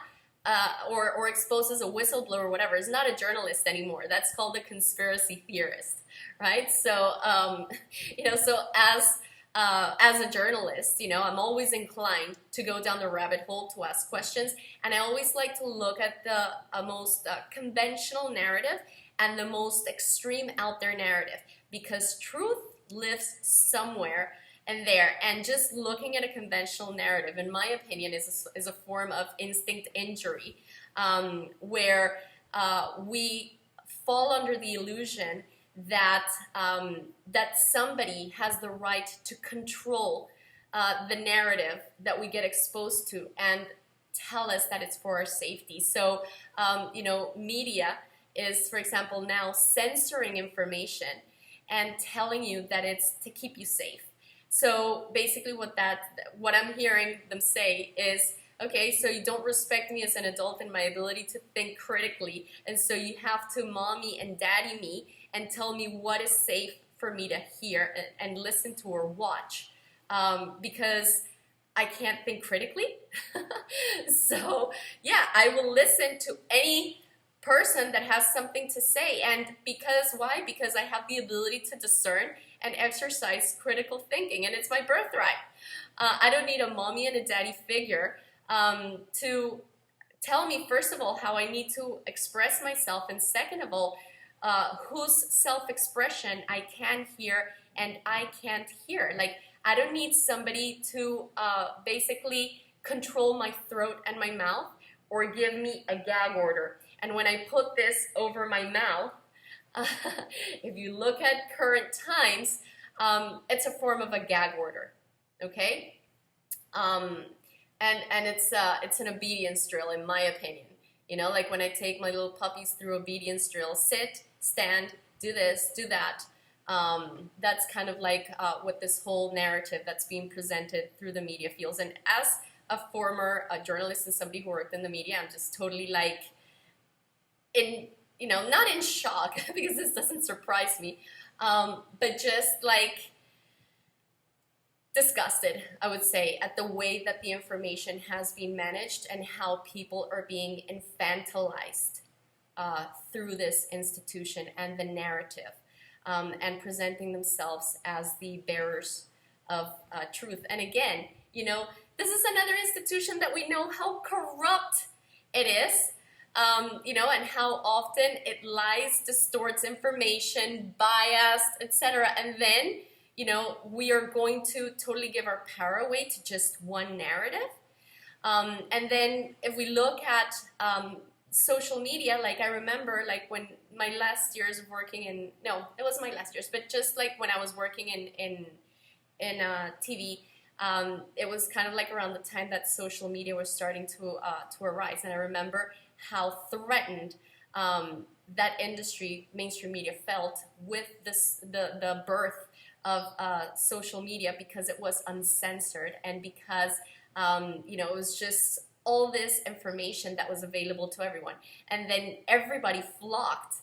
or exposes a whistleblower or whatever, is not a journalist anymore. That's called a conspiracy theorist, right? So, you know, so as a journalist, you know, I'm always inclined to go down the rabbit hole to ask questions, and I always like to look at the most conventional narrative and the most extreme out there narrative, because truth lives somewhere in there, and just looking at a conventional narrative, in my opinion, is a form of instinct injury, where we fall under the illusion that that somebody has the right to control the narrative that we get exposed to. And tell us that it's for our safety. So, media is, for example, now censoring information and telling you that it's to keep you safe. So basically what I'm hearing them say is, okay, so you don't respect me as an adult and my ability to think critically, and so you have to mommy and daddy me and tell me what is safe for me to hear and listen to or watch, because I can't think critically. So yeah, I will listen to any person that has something to say. And why? Because I have the ability to discern and exercise critical thinking, and it's my birthright. I don't need a mommy and a daddy figure to tell me, first of all, how I need to express myself, and second of all, whose self-expression I can hear and I can't hear. Like, I don't need somebody to basically control my throat and my mouth or give me a gag order. And when I put this over my mouth, if you look at current times, it's a form of a gag order, okay? And it's an obedience drill, in my opinion. You know, like when I take my little puppies through obedience drill: sit, stand, do this, do that. That's kind of like what this whole narrative that's being presented through the media feels. And as a former journalist and somebody who worked in the media, I'm just totally like not in shock, because this doesn't surprise me, but just like disgusted, I would say, at the way that the information has been managed and how people are being infantilized through this institution and the narrative, and presenting themselves as the bearers of truth. And again, this is another institution that we know how corrupt it is, and how often it lies, distorts information, biased, etc. And then, we are going to totally give our power away to just one narrative. And then if we look at social media, like I remember, like when my last years of working it wasn't my last years, but just like when I was working in TV, it was kind of like around the time that social media was starting to arise. And I remember how threatened that industry, mainstream media, felt with the birth of social media, because it was uncensored, and because it was just all this information that was available to everyone. And then everybody flocked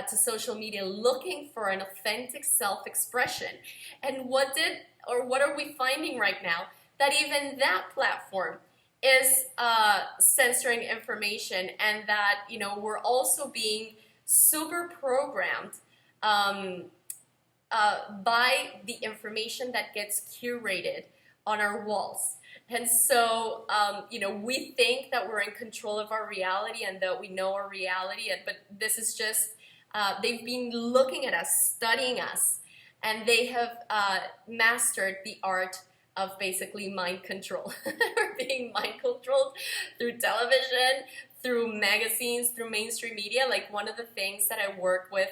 to social media looking for an authentic self-expression. And what are we finding right now? That even that platform is censoring information, and that we're also being super programmed by the information that gets curated on our walls. And so we think that we're in control of our reality and that we know our reality, but this is just they've been looking at us, studying us, and they have mastered the art of basically mind control. We're being mind controlled through television, through magazines, through mainstream media. Like, one of the things that I work with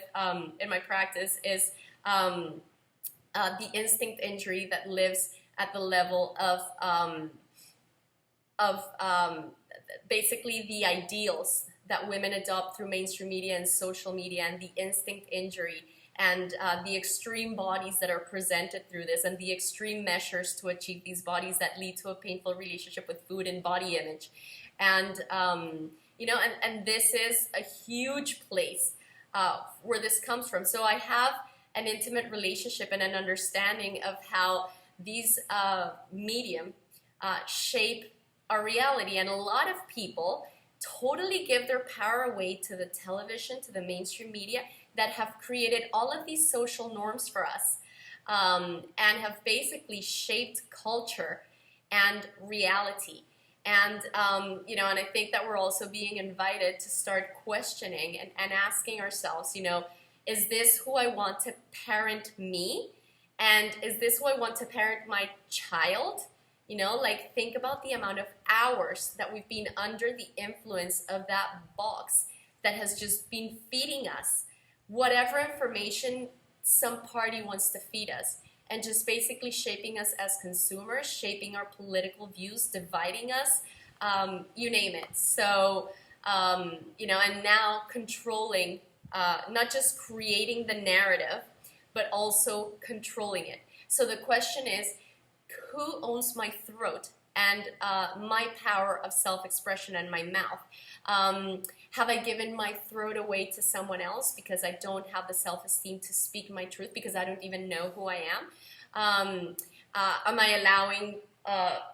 in my practice is the instinct injury that lives at the level of basically the ideals that women adopt through mainstream media and social media, and the instinct injury, and the extreme bodies that are presented through this, and the extreme measures to achieve these bodies that lead to a painful relationship with food and body image. And and this is a huge place where this comes from. So I have an intimate relationship and an understanding of how these medium shape our reality. And a lot of people totally give their power away to the television, to the mainstream media, that have created all of these social norms for us, and have basically shaped culture and reality. And and I think that we're also being invited to start questioning and asking ourselves, is this who I want to parent me? And is this who I want to parent my child? Like, think about the amount of hours that we've been under the influence of that box that has just been feeding us whatever information some party wants to feed us, and just basically shaping us as consumers, shaping our political views, dividing us, you name it. So, and now controlling, not just creating the narrative, but also controlling it. So the question is, who owns my throat and my power of self-expression and my mouth? Have I given my throat away to someone else because I don't have the self-esteem to speak my truth because I don't even know who I am? Am I allowing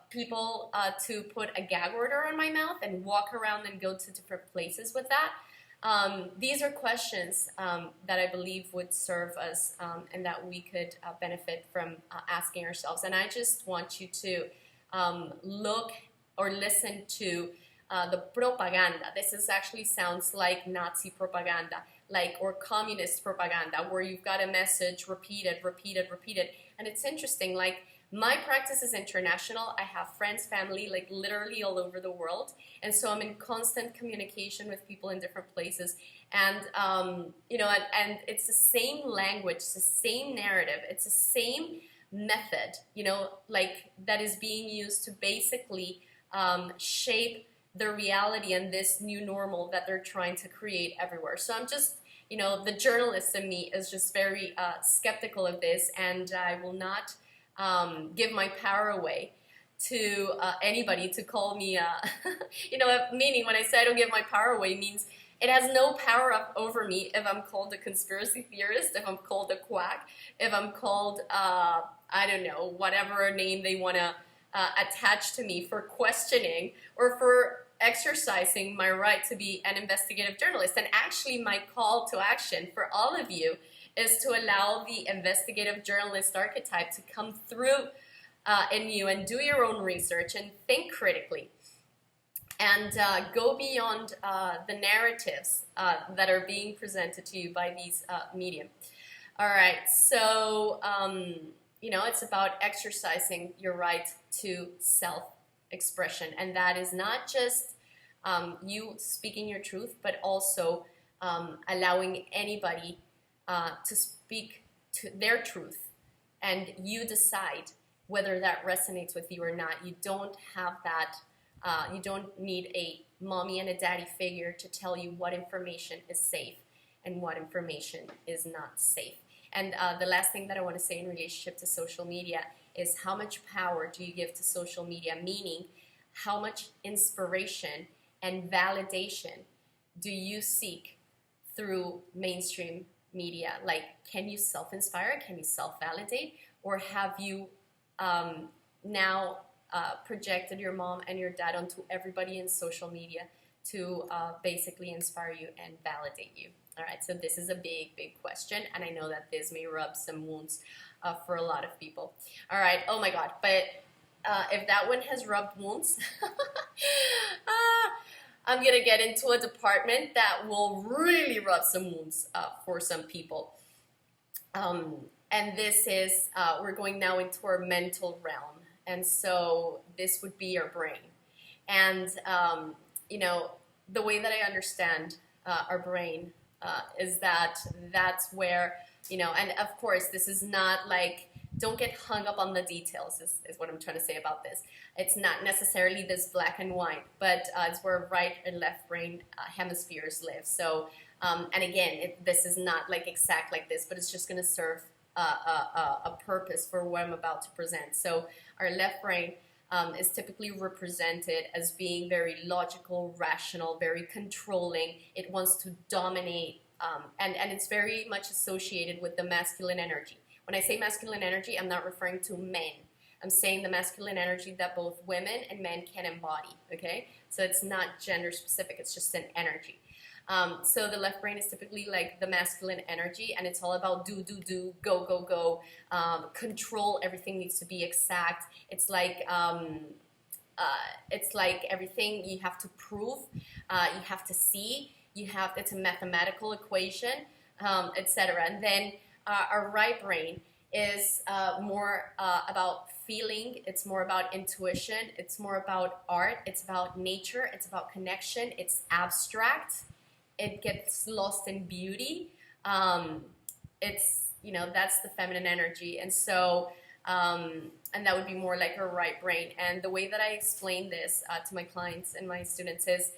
people to put a gag order on my mouth and walk around and go to different places with that? These are questions that I believe would serve us and that we could benefit from asking ourselves. And I just want you to look or listen to the propaganda. This actually sounds like Nazi propaganda, or communist propaganda, where you've got a message repeated. And it's interesting, my practice is international. I have friends, family, literally all over the world. And so I'm in constant communication with people in different places. And, and it's the same language, it's the same narrative, it's the same method, that is being used to basically shape the reality and this new normal that they're trying to create everywhere. So I'm just, the journalist in me is just very skeptical of this, and I will not give my power away to anybody to call me, meaning when I say I don't give my power away means it has no power over me if I'm called a conspiracy theorist, if I'm called a quack, if I'm called, I don't know, whatever name they want to attach to me for questioning or for exercising my right to be an investigative journalist. And actually my call to action for all of you is to allow the investigative journalist archetype to come through in you and do your own research and think critically and go beyond the narratives that are being presented to you by these media. All right, so, it's about exercising your right to self-expression, and that is not just you speaking your truth, but also allowing anybody to speak to their truth, and you decide whether that resonates with you or not. You don't have that, you don't need a mommy and a daddy figure to tell you what information is safe and what information is not safe. And the last thing that I want to say in relationship to social media is how much power do you give to social media, meaning how much inspiration and validation do you seek through mainstream media? Can you self-inspire? Can you self-validate? Or have you now projected your mom and your dad onto everybody in social media to basically inspire you and validate you? All right, so this is a big, big question, and I know that this may rub some wounds for a lot of people. All right, oh my God, but if that one has rubbed wounds, I'm going to get into a department that will really rub some wounds for some people. And this is, we're going now into our mental realm. And so this would be your brain. And, the way that I understand our brain is that that's where, and of course, this is not don't get hung up on the details is what I'm trying to say about this. It's not necessarily this black and white, but it's where right and left brain hemispheres live. So, and again, this is not exact like this, but it's just going to serve a purpose for what I'm about to present. So our left brain is typically represented as being very logical, rational, very controlling. It wants to dominate, and it's very much associated with the masculine energy. When I say masculine energy, I'm not referring to men. I'm saying the masculine energy that both women and men can embody, okay? So it's not gender specific, it's just an energy. So the left brain is typically the masculine energy, and it's all about do, go, go, control, everything needs to be exact. It's like everything you have to prove, you have to see, it's a mathematical equation, etc. And then our right brain is more about feeling, it's more about intuition, it's more about art, it's about nature, it's about connection, it's abstract. It gets lost in beauty. It's, that's the feminine energy. And so And that would be more like our right brain. And the way that I explain this to my clients and my students is,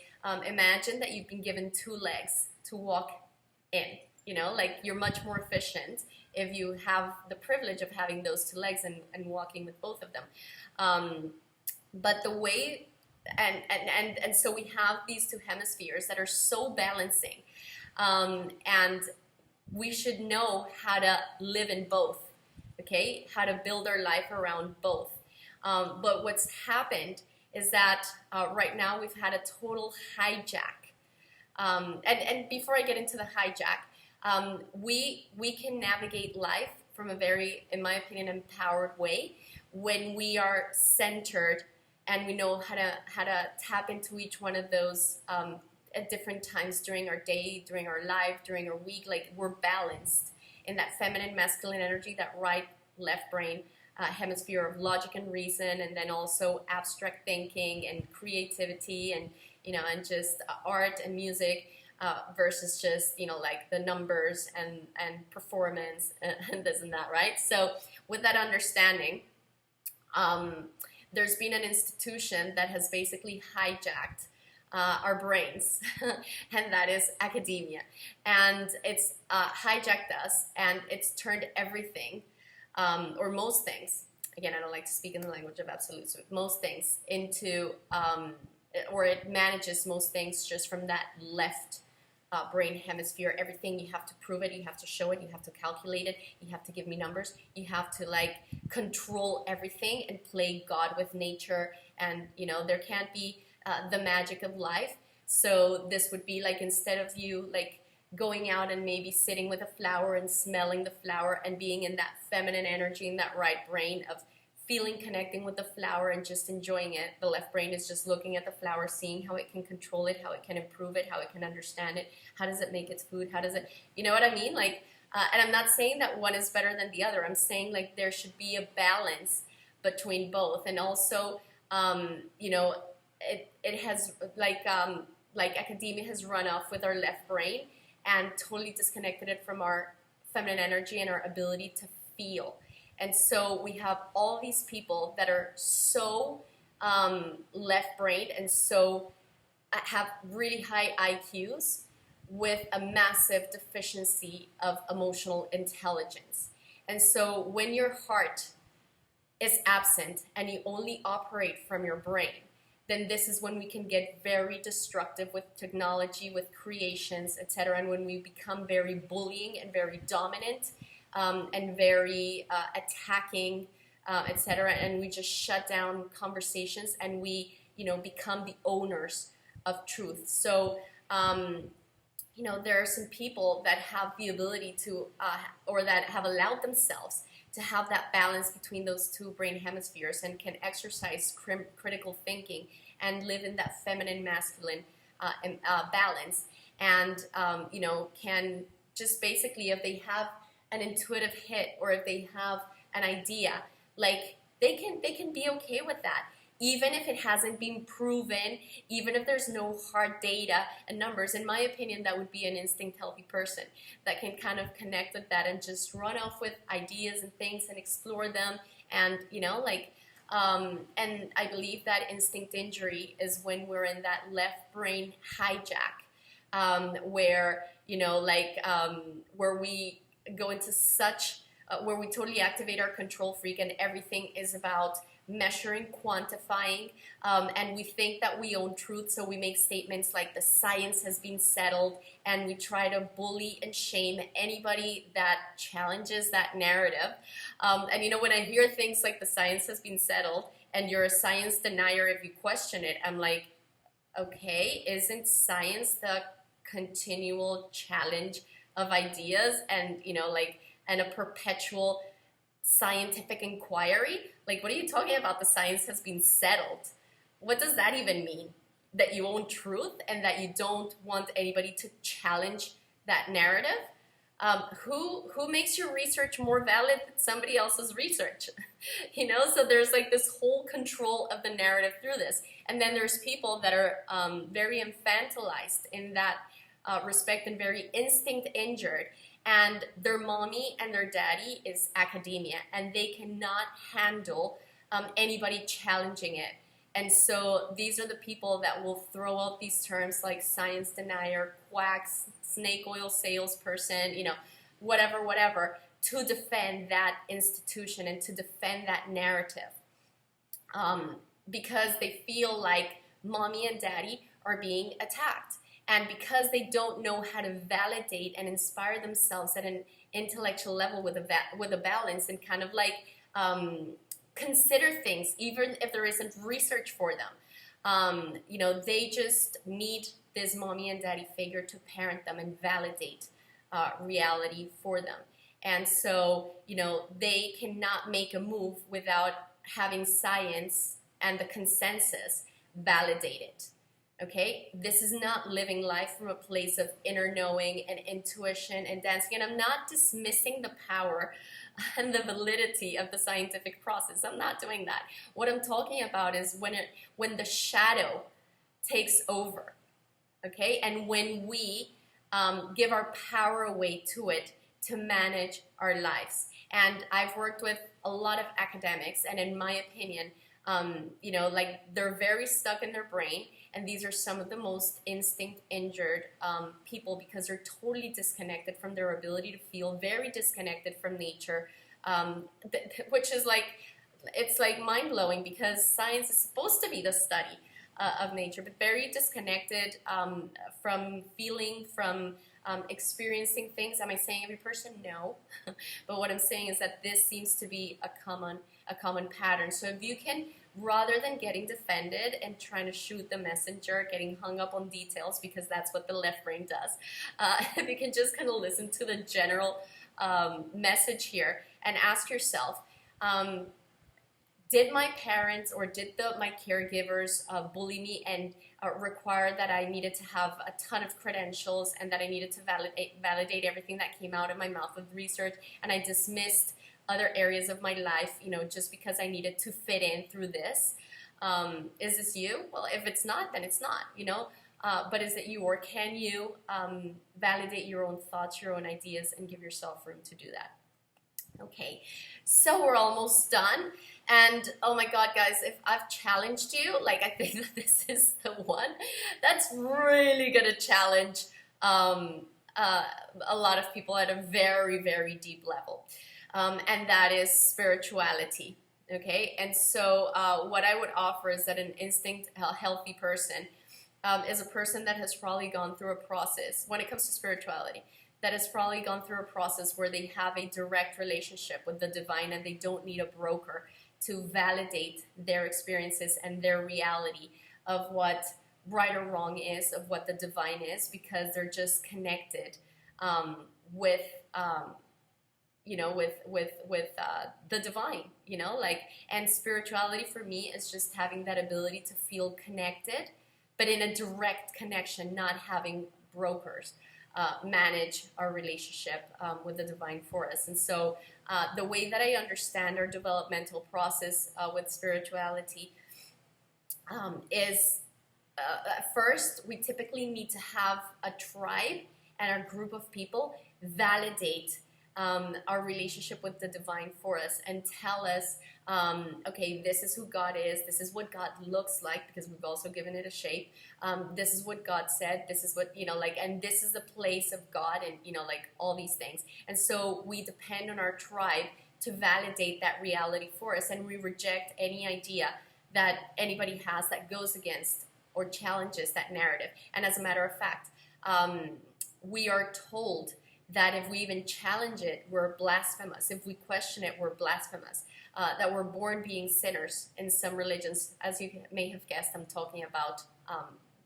imagine that you've been given two legs to walk in. You know, like you're much more efficient if you have the privilege of having those two legs and walking with both of them. But the way, and so we have these two hemispheres that are so balancing, and we should know how to live in both, okay? How to build our life around both. But what's happened is that right now we've had a total hijack. And before I get into the hijack, we can navigate life from a very, in my opinion, empowered way when we are centered and we know how to tap into each one of those at different times during our day, during our life, during our week. Like we're balanced in that feminine, masculine energy, that right, left brain hemisphere of logic and reason, and then also abstract thinking and creativity and, you know, and just art and music versus just, you know, like the numbers and performance and this and that, right? So with that understanding, there's been an institution that has basically hijacked our brains, and that is academia. And it's hijacked us, and it's turned everything, or most things, again, I don't like to speak in the language of absolutes, but most things into, or it manages most things just from that left brain hemisphere. Everything, you have to prove it, you have to show it, you have to calculate it, you have to give me numbers, you have to like control everything and play God with nature, and you know, there can't be the magic of life. So this would be like, instead of you like going out and maybe sitting with a flower and smelling the flower and being in that feminine energy, in that right brain of feeling, connecting with the flower and just enjoying it, the left brain is just looking at the flower, seeing how it can control it, how it can improve it, how it can understand it, how does it make its food, how does it, you know what I mean? Like, and I'm not saying that one is better than the other. I'm saying like there should be a balance between both. And also, you know, it has like academia has run off with our left brain and totally disconnected it from our feminine energy and our ability to feel. And so we have all these people that are so left-brained and so have really high IQs with a massive deficiency of emotional intelligence. And so when your heart is absent and you only operate from your brain, then this is when we can get very destructive with technology, with creations, etc. And when we become very bullying and very dominant, and very attacking, etc. And we just shut down conversations, and we, you know, become the owners of truth. So, you know, there are some people that have the ability to, or that have allowed themselves to have that balance between those two brain hemispheres and can exercise critical thinking and live in that feminine, masculine balance. And, you know, can just basically, if they have an intuitive hit or if they have an idea, like they can be okay with that. Even if it hasn't been proven, even if there's no hard data and numbers, in my opinion, that would be an instinct healthy person that can kind of connect with that and just run off with ideas and things and explore them. And, you know, like, and I believe that instinct injury is when we're in that left brain hijack, where, you know, like, where we go into such, where we totally activate our control freak and everything is about measuring, quantifying, and we think that we own truth, so we make statements like the science has been settled, and we try to bully and shame anybody that challenges that narrative. And you know, when I hear things like the science has been settled and you're a science denier if you question it, I'm like, okay, isn't science the continual challenge of ideas and, you know, like, and a perpetual scientific inquiry? Like, what are you talking about? The science has been settled. What does that even mean? That you own truth and that you don't want anybody to challenge that narrative? Who makes your research more valid than somebody else's research? You know, so there's like this whole control of the narrative through this. And then there's people that are very infantilized in that respect and very instinct injured. and their mommy and their daddy is academia, and they cannot handle anybody challenging it. And so these are the people that will throw out these terms like science denier, quacks, snake oil salesperson, whatever, to defend that institution and to defend that narrative. Because they feel like mommy and daddy are being attacked. And because they don't know how to validate and inspire themselves at an intellectual level with a balance, and kind of like consider things, even if there isn't research for them. They just need this mommy and daddy figure to parent them and validate reality for them. And so, they cannot make a move without having science and the consensus validate it. Okay? This is not living life from a place of inner knowing and intuition and dancing. And I'm not dismissing the power and the validity of the scientific process. I'm not doing that. What I'm talking about is when the shadow takes over. Okay? And when we give our power away to it to manage our lives. And I've worked with a lot of academics, and in my opinion, they're very stuck in their brain, and these are some of the most instinct injured people, because they're totally disconnected from their ability to feel, very disconnected from nature, which is it's mind-blowing, because science is supposed to be the study of nature, but very disconnected from feeling, from experiencing things. Am I saying every person? No. But what I'm saying is that this seems to be a common pattern. So if you can, rather than getting defended and trying to shoot the messenger, getting hung up on details, because that's what the left brain does, if you can just kind of listen to the general message here and ask yourself, did my parents or did my caregivers bully me and require that I needed to have a ton of credentials and that I needed to validate everything that came out of my mouth with research, and I dismissed other areas of my life, just because I needed to fit in through this? Is this you? Well, if it's not, then it's not, but is it you, or can you validate your own thoughts, your own ideas, and give yourself room to do that? Okay, so we're almost done. And oh my God, guys, if I've challenged you, I think that this is the one that's really going to challenge a lot of people at a very, very deep level. And that is spirituality. Okay, and so what I would offer is that an instinct healthy person is a person that has probably gone through a process when it comes to spirituality, that has probably gone through a process where they have a direct relationship with the divine, and they don't need a broker to validate their experiences and their reality of what right or wrong is, of what the divine is, because they're just connected with the divine, and spirituality for me is just having that ability to feel connected, but in a direct connection, not having brokers manage our relationship with the divine for us. And so the way that I understand our developmental process with spirituality is first, we typically need to have a tribe and a group of people validate our relationship with the divine for us and tell us, okay, this is who God is, this is what God looks like, because we've also given it a shape, this is what God said, this is what, and this is the place of God, and, all these things. And so we depend on our tribe to validate that reality for us, and we reject any idea that anybody has that goes against or challenges that narrative. And as a matter of fact, we are told that if we even challenge it, we're blasphemous. If we question it, we're blasphemous. That we're born being sinners in some religions. As you may have guessed, I'm talking about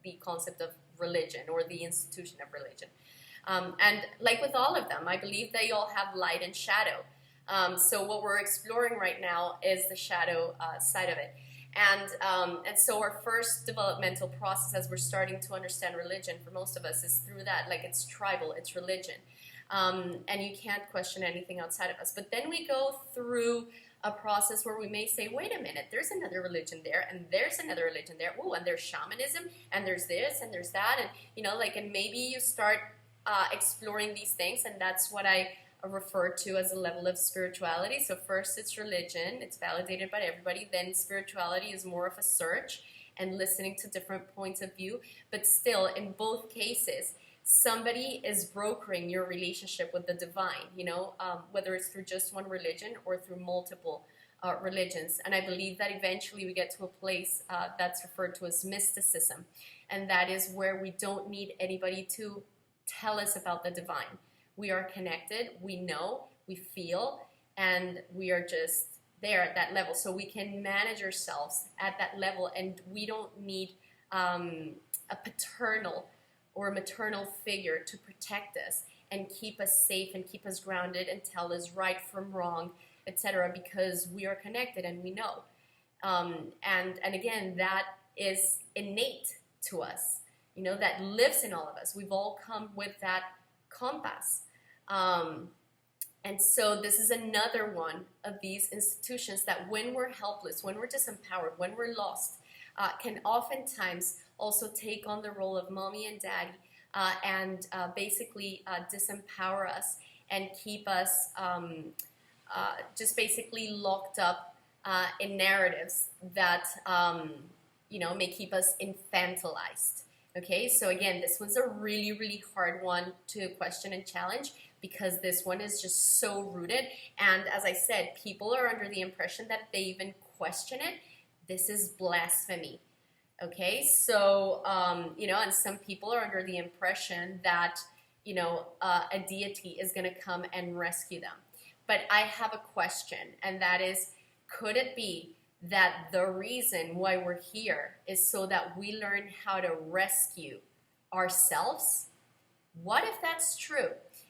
the concept of religion or the institution of religion. And like with all of them, I believe they all have light and shadow. So what we're exploring right now is the shadow side of it. And so our first developmental process as we're starting to understand religion for most of us is through that, it's tribal, it's religion. And you can't question anything outside of us. But then we go through a process where we may say, wait a minute, there's another religion there, and there's another religion there. Oh, and there's shamanism, and there's this, and there's that, and and maybe you start exploring these things, and that's what I refer to as a level of spirituality. So first it's religion, it's validated by everybody, then spirituality is more of a search and listening to different points of view, but still in both cases somebody is brokering your relationship with the divine, whether it's through just one religion or through multiple religions. And I believe that eventually we get to a place that's referred to as mysticism, and that is where we don't need anybody to tell us about the divine. We are connected, we know, we feel, and we are just there at that level. So we can manage ourselves at that level, and we don't need a paternal or maternal figure to protect us and keep us safe and keep us grounded and tell us right from wrong, etc., because we are connected and we know. And again, that is innate to us, that lives in all of us. We've all come with that compass. And so this is another one of these institutions that when we're helpless, when we're disempowered, when we're lost, can oftentimes also take on the role of mommy and daddy and basically disempower us and keep us just basically locked up in narratives that, may keep us infantilized. Okay, so again, this one's a really, really hard one to question and challenge because this one is just so rooted. And as I said, people are under the impression that if they even question it, this is blasphemy. Okay, so, and some people are under the impression that, a deity is going to come and rescue them. But I have a question, and that is, could it be that the reason why we're here is so that we learn how to rescue ourselves? What if that's true?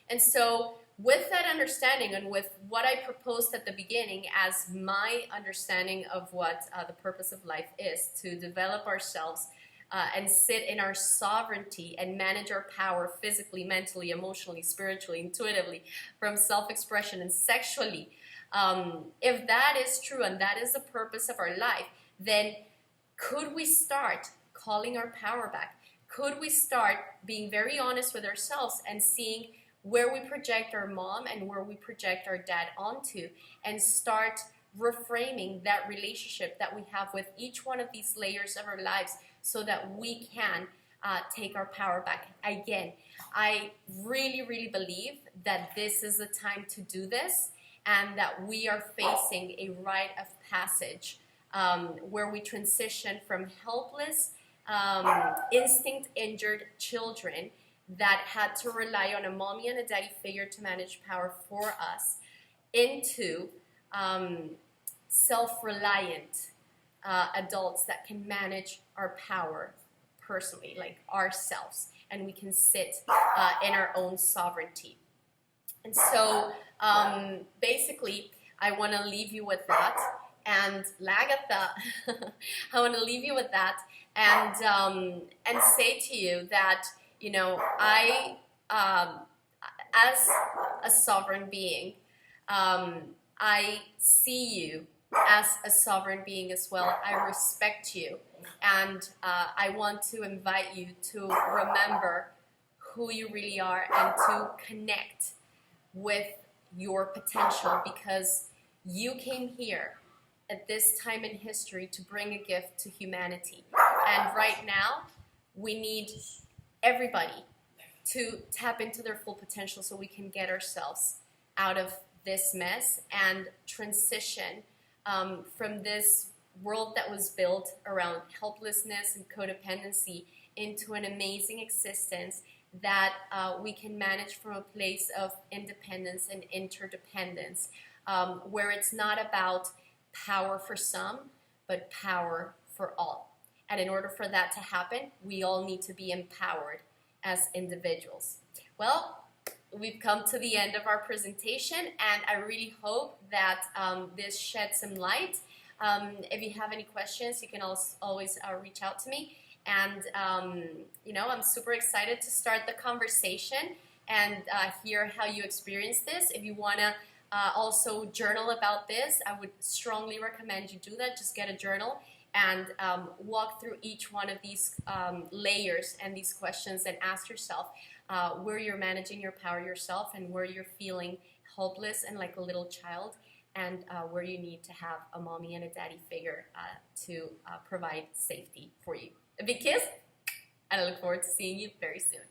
And so with that understanding and with what I proposed at the beginning as my understanding of what the purpose of life is, to develop ourselves and sit in our sovereignty and manage our power physically, mentally, emotionally, spiritually, intuitively, from self-expression and sexually, if that is true and that is the purpose of our life, then could we start calling our power back? Could we start being very honest with ourselves and seeing where we project our mom and where we project our dad onto, and start reframing that relationship that we have with each one of these layers of our lives so that we can take our power back? Again, I really, really believe that this is the time to do this, and that we are facing a rite of passage where we transition from helpless, instinct-injured children that had to rely on a mommy and a daddy figure to manage power for us into self-reliant adults that can manage our power personally, like ourselves, and we can sit in our own sovereignty. And so basically, I want to leave you with that. And Lagatha, I want to leave you with that and say to you that, I, as a sovereign being, I see you as a sovereign being as well. I respect you. And I want to invite you to remember who you really are and to connect with your potential, because you came here at this time in history to bring a gift to humanity. And right now, we need everybody to tap into their full potential so we can get ourselves out of this mess and transition from this world that was built around helplessness and codependency into an amazing existence that we can manage from a place of independence and interdependence, where it's not about power for some, but power for all. And in order for that to happen, we all need to be empowered as individuals. Well, we've come to the end of our presentation, and I really hope that this shed some light. If you have any questions, you can always reach out to me. And, I'm super excited to start the conversation and hear how you experience this. If you want to also journal about this, I would strongly recommend you do that. Just get a journal and walk through each one of these layers and these questions and ask yourself where you're managing your power yourself and where you're feeling helpless and like a little child, and where you need to have a mommy and a daddy figure to provide safety for you. A big kiss, and I look forward to seeing you very soon.